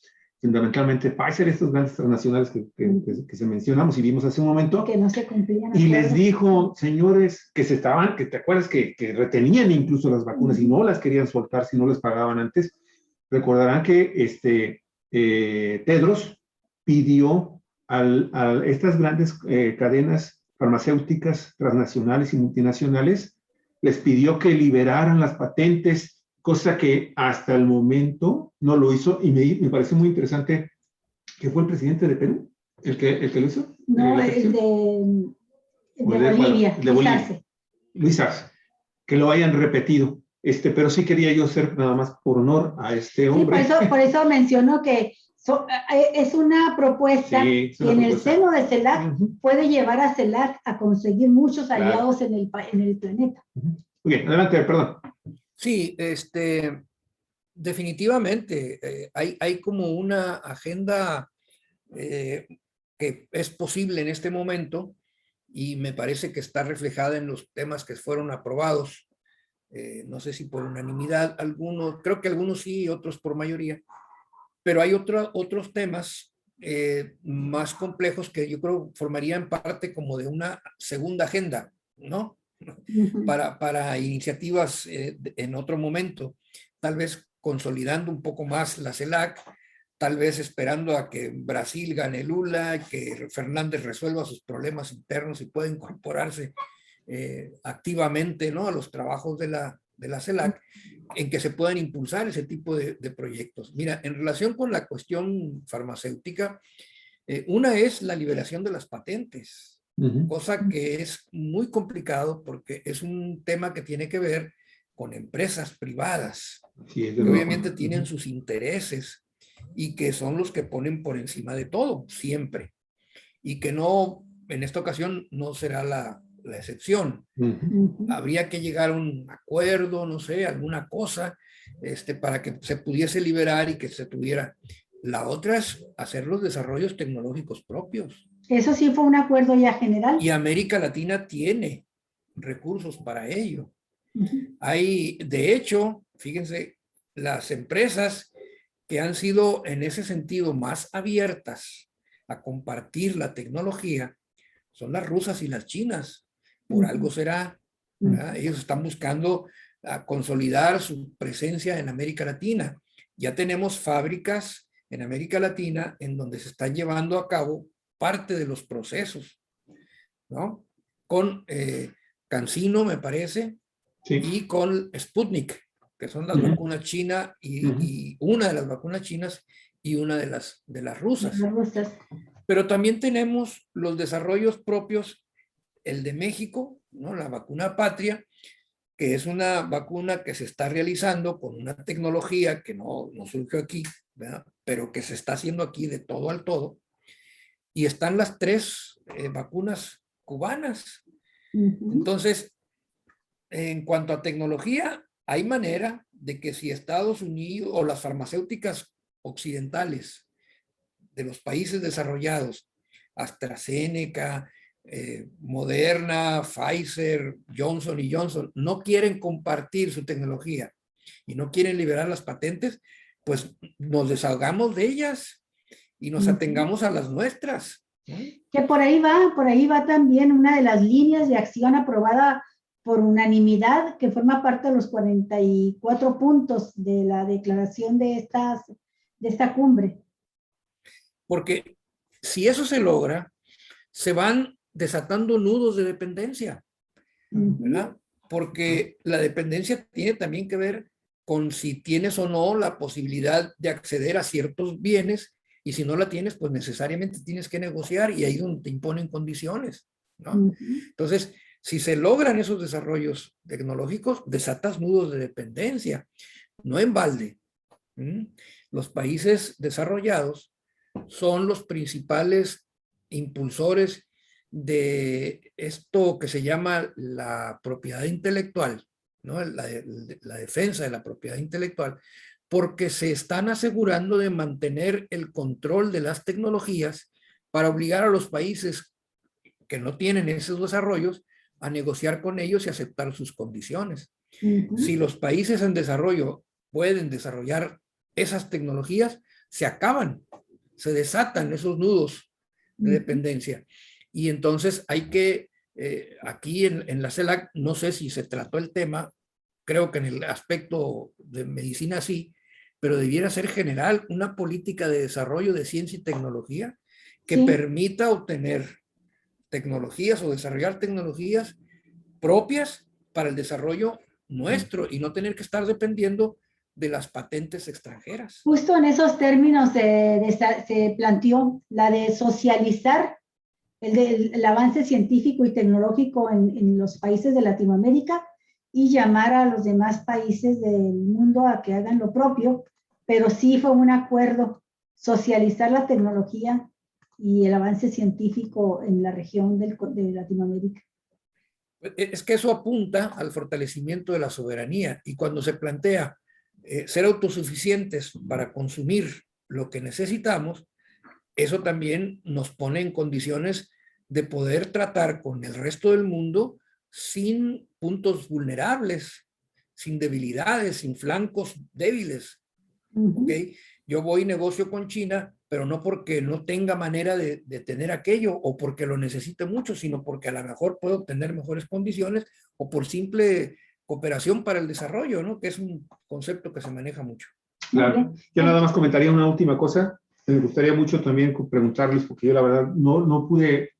fundamentalmente Pfizer, estos grandes transnacionales que se mencionamos y vimos hace un momento. Que no se cumplían. Y les dijo, señores, que te acuerdas que retenían incluso las vacunas y no las querían soltar si no les pagaban antes. Recordarán que Tedros pidió a estas grandes cadenas farmacéuticas transnacionales y multinacionales, les pidió que liberaran las patentes, cosa que hasta el momento no lo hizo, y me pareció muy interesante que fue el presidente de Perú el que lo hizo. No, el de Bolivia, de Bolivia, Luis Arce, que lo hayan repetido. Pero sí quería yo hacer nada más por honor a este hombre. Sí, por eso menciono que es una propuesta que en el seno de CELAC puede llevar a CELAC a conseguir muchos aliados en el planeta. Muy bien, adelante, perdón. Sí, definitivamente hay como una agenda que es posible en este momento y me parece que está reflejada en los temas que fueron aprobados. No sé si por unanimidad, creo que algunos sí, otros por mayoría. Pero hay otros temas más complejos que yo creo formarían parte como de una segunda agenda, ¿no? Para iniciativas en otro momento, tal vez consolidando un poco más la CELAC, tal vez esperando a que Brasil gane Lula, que Fernández resuelva sus problemas internos y pueda incorporarse activamente, ¿no?, a los trabajos de la CELAC, en que se puedan impulsar ese tipo de proyectos. Mira, en relación con la cuestión farmacéutica, una es la liberación de las patentes, cosa que es muy complicado porque es un tema que tiene que ver con empresas privadas, que obviamente tienen sus intereses y que son los que ponen por encima de todo, siempre. Y que no, en esta ocasión, no será la excepción. Habría que llegar a un acuerdo, no sé, alguna cosa, para que se pudiese liberar y que se tuviera. La otra es hacer los desarrollos tecnológicos propios. Eso sí fue un acuerdo ya general. Y América Latina tiene recursos para ello. Hay, de hecho, fíjense, las empresas que han sido en ese sentido más abiertas a compartir la tecnología son las rusas y las chinas. Por algo será, ¿verdad? Ellos están buscando consolidar su presencia en América Latina. Ya tenemos fábricas en América Latina en donde se están llevando a cabo parte de los procesos, ¿no? Con CanSino, me parece, y con Sputnik, que son las vacunas chinas y una de las vacunas chinas y una de las rusas. Las rusas. Pero también tenemos los desarrollos propios, el de México, ¿no? La vacuna Patria, que es una vacuna que se está realizando con una tecnología que no surgió aquí, ¿verdad? Pero que se está haciendo aquí de todo al todo. Y están las 3 vacunas cubanas. Entonces, en cuanto a tecnología, hay manera de que si Estados Unidos o las farmacéuticas occidentales de los países desarrollados, AstraZeneca, Moderna, Pfizer, Johnson y Johnson, no quieren compartir su tecnología y no quieren liberar las patentes, pues nos desahogamos de ellas y nos atengamos a las nuestras. Que por ahí va también una de las líneas de acción aprobada por unanimidad, que forma parte de los 44 puntos de la declaración de esta cumbre. Porque si eso se logra, se van desatando nudos de dependencia, ¿verdad? Porque la dependencia tiene también que ver con si tienes o no la posibilidad de acceder a ciertos bienes, y si no la tienes, pues necesariamente tienes que negociar, y ahí es donde te imponen condiciones, ¿no? Entonces, si se logran esos desarrollos tecnológicos, desatas nudos de dependencia, no en balde. Los países desarrollados son los principales impulsores de esto que se llama la propiedad intelectual, ¿no? La defensa de la propiedad intelectual, porque se están asegurando de mantener el control de las tecnologías para obligar a los países que no tienen esos desarrollos a negociar con ellos y aceptar sus condiciones. Si los países en desarrollo pueden desarrollar esas tecnologías, se acaban, se desatan esos nudos de dependencia. Y entonces hay que, aquí en la CELAC, no sé si se trató el tema, creo que en el aspecto de medicina sí, pero debiera ser general una política de desarrollo de ciencia y tecnología que permita obtener tecnologías o desarrollar tecnologías propias para el desarrollo nuestro y no tener que estar dependiendo de las patentes extranjeras. Justo en esos términos se planteó la de socializar el avance científico y tecnológico en los países de Latinoamérica y llamar a los demás países del mundo a que hagan lo propio, pero sí fue un acuerdo socializar la tecnología y el avance científico en la región de Latinoamérica. Es que eso apunta al fortalecimiento de la soberanía, y cuando se plantea ser autosuficientes para consumir lo que necesitamos, eso también nos pone en condiciones de poder tratar con el resto del mundo sin puntos vulnerables, sin debilidades, sin flancos débiles. ¿Okay? Yo voy y negocio con China, pero no porque no tenga manera de tener aquello o porque lo necesite mucho, sino porque a lo mejor puedo obtener mejores condiciones o por simple cooperación para el desarrollo, ¿no? Que es un concepto que se maneja mucho. Claro. Yo nada más comentaría una última cosa. Me gustaría mucho también preguntarles, porque yo la verdad no pude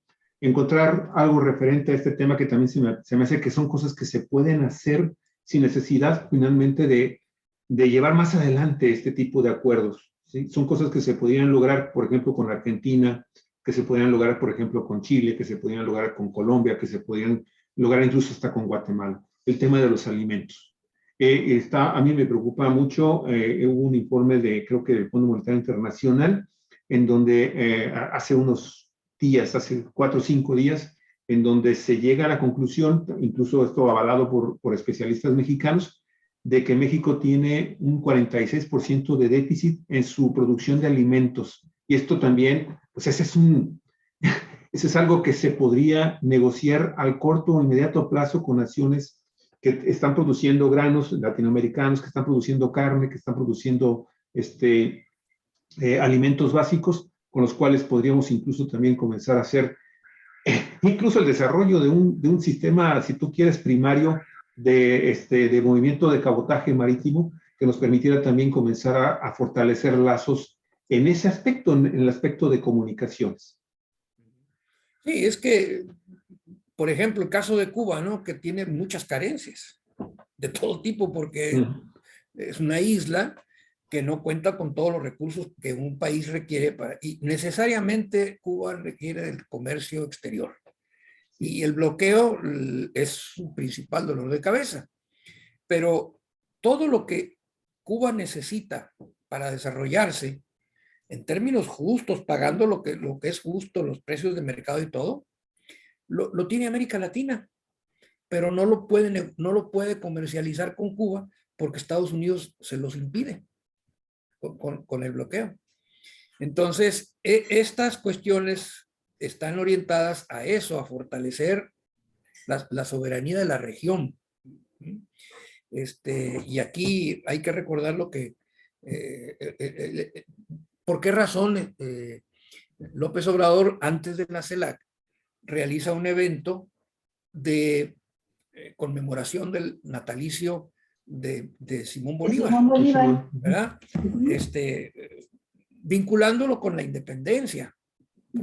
encontrar algo referente a este tema que también se me hace que son cosas que se pueden hacer sin necesidad finalmente de llevar más adelante este tipo de acuerdos, ¿sí? Son cosas que se podrían lograr, por ejemplo, con Argentina, que se podrían lograr, por ejemplo, con Chile, que se podrían lograr con Colombia, que se podrían lograr incluso hasta con Guatemala. El tema de los alimentos. A mí me preocupa mucho, hubo un informe creo que del Fondo Monetario Internacional, en donde hace unos días, hace 4 o 5 días, en donde se llega a la conclusión, incluso esto avalado por especialistas mexicanos, de que México tiene un 46% de déficit en su producción de alimentos. Y esto también, pues ese es algo que se podría negociar al corto o inmediato plazo con naciones que están produciendo granos latinoamericanos, que están produciendo carne, que están produciendo alimentos básicos, con los cuales podríamos incluso también comenzar a hacer incluso el desarrollo de un sistema, si tú quieres, primario de movimiento de cabotaje marítimo, que nos permitiera también comenzar a fortalecer lazos en ese aspecto, en el aspecto de comunicaciones. Sí, es que, por ejemplo, el caso de Cuba, ¿no? Que tiene muchas carencias de todo tipo, porque es una isla que no cuenta con todos los recursos que un país requiere y necesariamente Cuba requiere del comercio exterior. Y el bloqueo es su principal dolor de cabeza. Pero todo lo que Cuba necesita para desarrollarse, en términos justos, pagando lo que es justo, los precios de mercado y todo, lo tiene América Latina, pero no lo puede comercializar con Cuba porque Estados Unidos se los impide con el bloqueo. Entonces, estas cuestiones están orientadas a eso, a fortalecer la soberanía de la región. Y aquí hay que recordar lo que, ¿por qué razón López Obrador, antes de la CELAC, realiza un evento de conmemoración del natalicio de Simón Bolívar? Simón Bolívar. ¿Verdad? Vinculándolo con la independencia.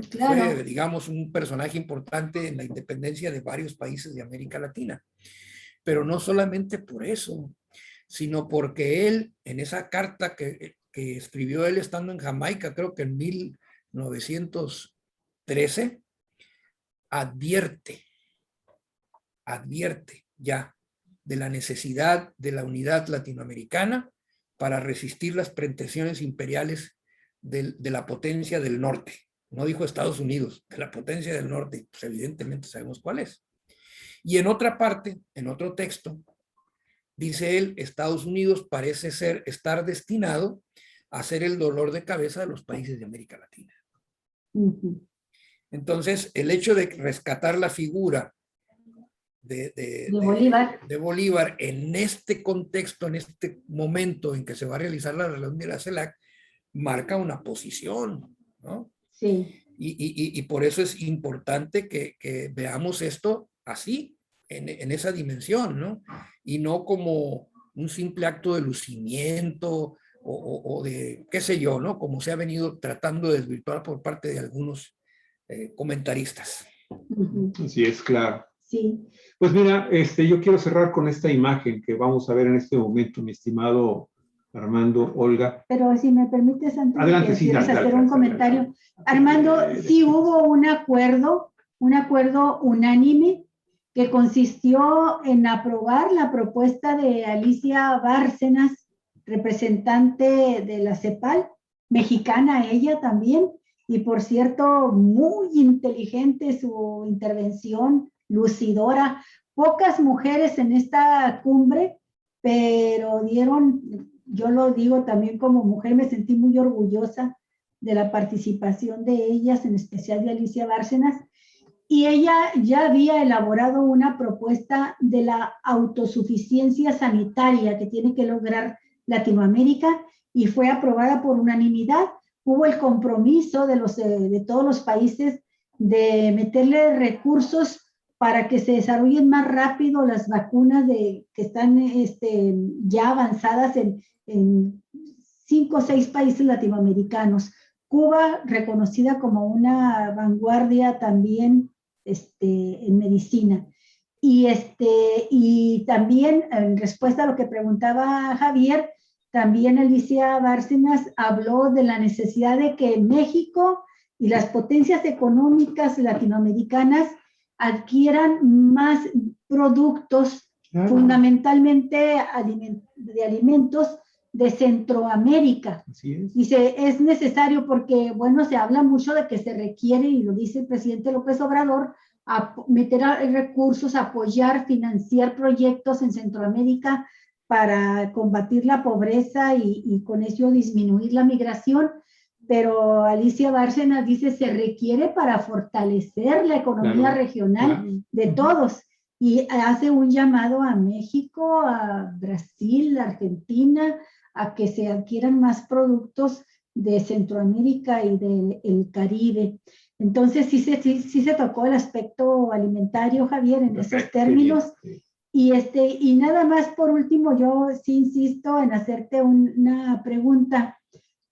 Claro. Fue, digamos, un personaje importante en la independencia de varios países de América Latina. Pero no solamente por eso, sino porque él, en esa carta que escribió él estando en Jamaica, creo que en 1913, advierte ya de la necesidad de la unidad latinoamericana para resistir las pretensiones imperiales de la potencia del norte. No dijo Estados Unidos, de la potencia del norte, pues evidentemente sabemos cuál es. Y en otra parte, en otro texto, dice él, Estados Unidos parece estar destinado a ser el dolor de cabeza de los países de América Latina. Entonces, el hecho de rescatar la figura de Bolívar en este contexto, en este momento en que se va a realizar la reunión de la CELAC, marca una posición, ¿no? Sí. Y por eso es importante que veamos esto así, en esa dimensión, ¿no? Y no como un simple acto de lucimiento o de, qué sé yo, ¿no? Como se ha venido tratando de desvirtuar por parte de algunos comentaristas. Así es, claro. Sí. Pues mira, yo quiero cerrar con esta imagen que vamos a ver en este momento, mi estimado Armando, Olga. Pero si me permites, antes adelante, de que sí, quieras hacer un comentario. Adelante. Armando, sí hubo un acuerdo unánime que consistió en aprobar la propuesta de Alicia Bárcenas, representante de la CEPAL, mexicana ella también, y por cierto, muy inteligente su intervención, lucidora. Pocas mujeres en esta cumbre, pero yo lo digo también como mujer, me sentí muy orgullosa de la participación de ellas, en especial de Alicia Bárcenas, y ella ya había elaborado una propuesta de la autosuficiencia sanitaria que tiene que lograr Latinoamérica y fue aprobada por unanimidad. Hubo el compromiso de todos los países de meterle recursos para que se desarrollen más rápido las vacunas que están ya avanzadas en 5 o 6 países latinoamericanos. Cuba, reconocida como una vanguardia también en medicina. Y también, en respuesta a lo que preguntaba Javier, también Alicia Bárcenas habló de la necesidad de que México y las potencias económicas latinoamericanas adquieran más productos, fundamentalmente de alimentos de Centroamérica. Así es. Dice, es necesario porque, bueno, se habla mucho de que se requiere, y lo dice el presidente López Obrador, meter recursos, apoyar, financiar proyectos en Centroamérica para combatir la pobreza y con ello disminuir la migración. Pero Alicia Bárcenas dice, se requiere para fortalecer la economía regional de todos. Y hace un llamado a México, a Brasil, a Argentina, a que se adquieran más productos de Centroamérica y del Caribe. Entonces sí se tocó el aspecto alimentario, Javier, en esos términos. Sí. Y nada más por último, yo sí insisto en hacerte una pregunta.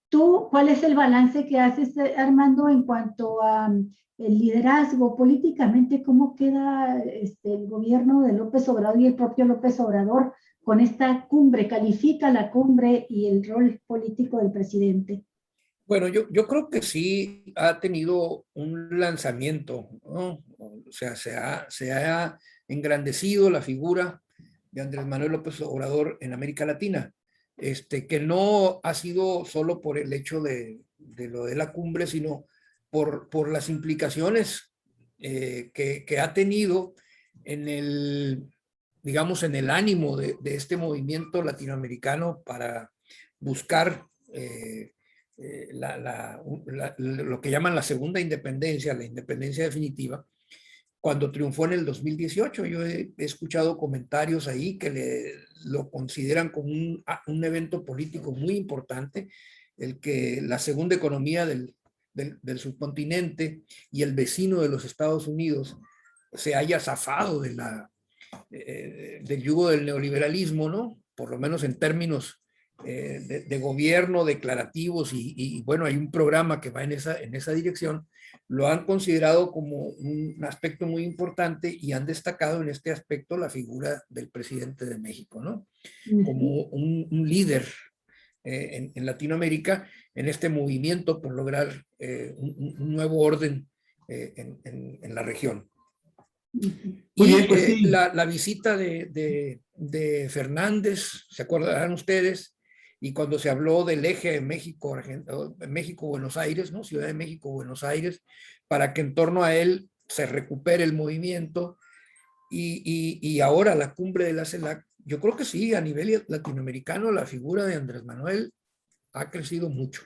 ¿Tú cuál es el balance que haces, Armando, en cuanto a el liderazgo políticamente? ¿Cómo queda el gobierno de López Obrador y el propio López Obrador con esta cumbre? ¿Califica la cumbre y el rol político del presidente? Bueno, yo creo que sí ha tenido un lanzamiento, ¿no? O sea, se ha engrandecido la figura de Andrés Manuel López Obrador en América Latina, que no ha sido solo por el hecho de lo de la cumbre, sino por las implicaciones que ha tenido en el, digamos, en el ánimo de este movimiento latinoamericano para buscar lo que llaman la segunda independencia, la independencia definitiva, cuando triunfó en el 2018. Yo he escuchado comentarios ahí que lo consideran como un evento político muy importante, el que la segunda economía del subcontinente y el vecino de los Estados Unidos se haya zafado del yugo del neoliberalismo, ¿no? Por lo menos en términos de gobierno, declarativos, y bueno, hay un programa que va en esa dirección. Lo han considerado como un aspecto muy importante y han destacado en este aspecto la figura del presidente de México, ¿no? Como un líder en Latinoamérica, en este movimiento por lograr un nuevo orden en la región. Muy bien, pues sí. La visita de Fernández, ¿se acordarán ustedes? Y cuando se habló del eje México-Buenos Aires, ¿no? Ciudad de México, Buenos Aires, para que en torno a él se recupere el movimiento. Y ahora la cumbre de la CELAC, yo creo que sí, a nivel latinoamericano la figura de Andrés Manuel ha crecido mucho.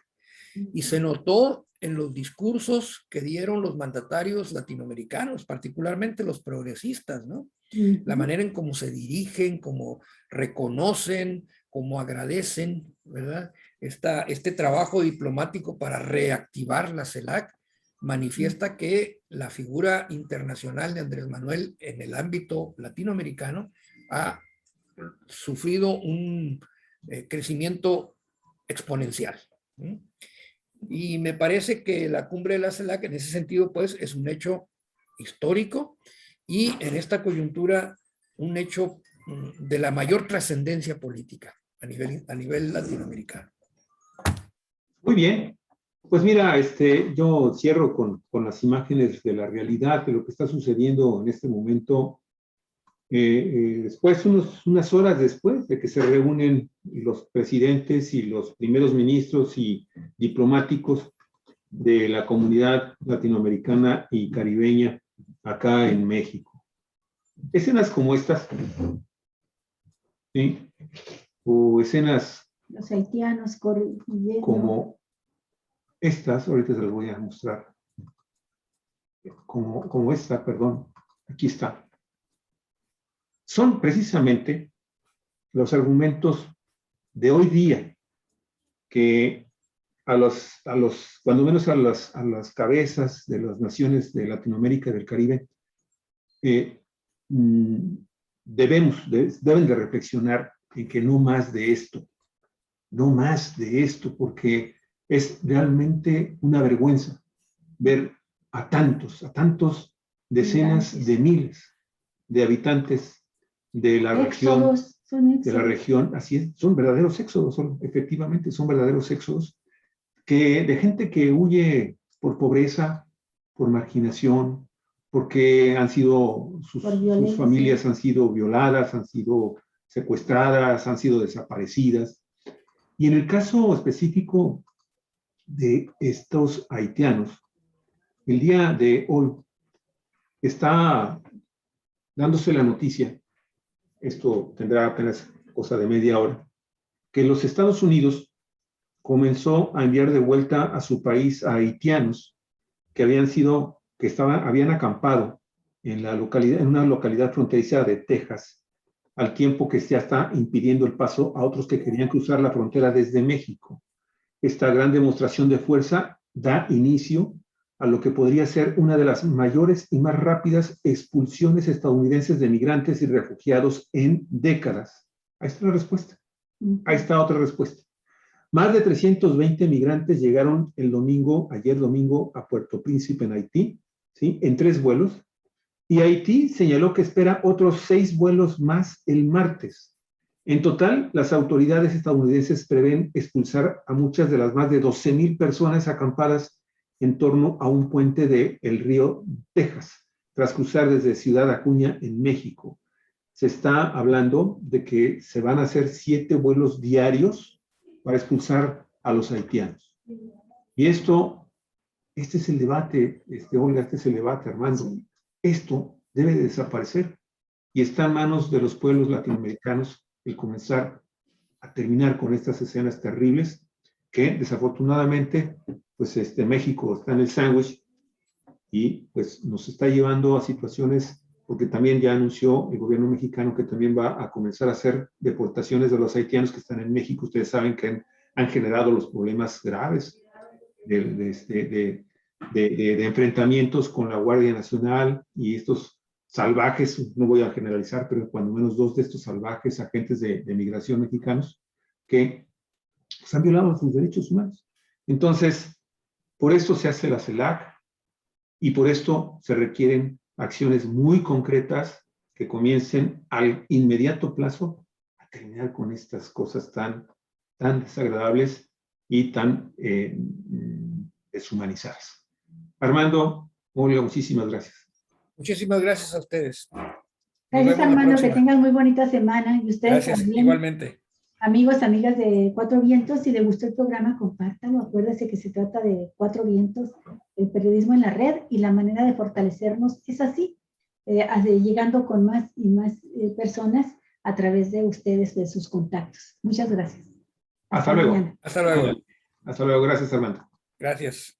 Y se notó en los discursos que dieron los mandatarios latinoamericanos, particularmente los progresistas, ¿no? La manera en cómo se dirigen, cómo reconocen, cómo agradecen, ¿verdad? Este trabajo diplomático para reactivar la CELAC manifiesta que la figura internacional de Andrés Manuel en el ámbito latinoamericano ha sufrido un crecimiento exponencial. Y me parece que la cumbre de la CELAC en ese sentido pues es un hecho histórico y en esta coyuntura un hecho de la mayor trascendencia política a nivel latinoamericano. Muy bien. Pues mira, yo cierro con las imágenes de la realidad de lo que está sucediendo en este momento. Después, unas horas después de que se reúnen los presidentes y los primeros ministros y diplomáticos de la comunidad latinoamericana y caribeña acá en México. Escenas como estas, ¿sí? O escenas los haitianos corriendo, como estas, ahorita se las voy a mostrar, como esta, perdón, aquí está. Son precisamente los argumentos de hoy día que cuando menos a las cabezas de las naciones de Latinoamérica y del Caribe, deben de reflexionar en que no más de esto, porque es realmente una vergüenza ver a tantos decenas de miles de habitantes de la región, así es, son verdaderos éxodos, efectivamente son verdaderos éxodos, de gente que huye por pobreza, por marginación, porque sus familias han sido violadas, han sido secuestradas, han sido desaparecidas. Y en el caso específico de estos haitianos, el día de hoy está dándose la noticia, esto tendrá apenas cosa de media hora, que los Estados Unidos comenzó a enviar de vuelta a su país a haitianos que habían acampado en una localidad fronteriza de Texas, al tiempo que ya está impidiendo el paso a otros que querían cruzar la frontera desde México. Esta gran demostración de fuerza da inicio a lo que podría ser una de las mayores y más rápidas expulsiones estadounidenses de migrantes y refugiados en décadas. Ahí está la respuesta. Ahí está otra respuesta. Más de 320 migrantes llegaron ayer domingo, a Puerto Príncipe, en Haití, ¿sí? En 3 vuelos. Y Haití señaló que espera otros 6 vuelos más el martes. En total, las autoridades estadounidenses prevén expulsar a muchas de las más de 12,000 personas acampadas en torno a un puente del río Texas, tras cruzar desde Ciudad Acuña en México. Se está hablando de que se van a hacer 7 vuelos diarios para expulsar a los haitianos. Y este es el debate, Olga, este es el debate, Armando. Esto debe de desaparecer y está en manos de los pueblos latinoamericanos el comenzar a terminar con estas escenas terribles que desafortunadamente pues México está en el sándwich y pues nos está llevando a situaciones, porque también ya anunció el gobierno mexicano que también va a comenzar a hacer deportaciones de los haitianos que están en México. Ustedes saben que han generado los problemas graves de enfrentamientos con la Guardia Nacional y estos salvajes, no voy a generalizar, pero cuando menos 2 de estos salvajes agentes de migración mexicanos que pues, han violado sus derechos humanos. Entonces, por esto se hace la CELAC y por esto se requieren acciones muy concretas que comiencen al inmediato plazo a terminar con estas cosas tan desagradables y tan deshumanizadas. Armando, Olga, muchísimas gracias. Muchísimas gracias a ustedes. Gracias, Armando, que tengan muy bonita semana. Y ustedes gracias, también. Igualmente. Amigos, amigas de Cuatro Vientos, si les gustó el programa, compártanlo. Acuérdense que se trata de Cuatro Vientos, el periodismo en la red, y la manera de fortalecernos es así, llegando con más y más personas a través de ustedes, de sus contactos. Muchas gracias. Hasta luego. Mañana. Hasta luego. Hasta luego. Gracias, Armando. Gracias.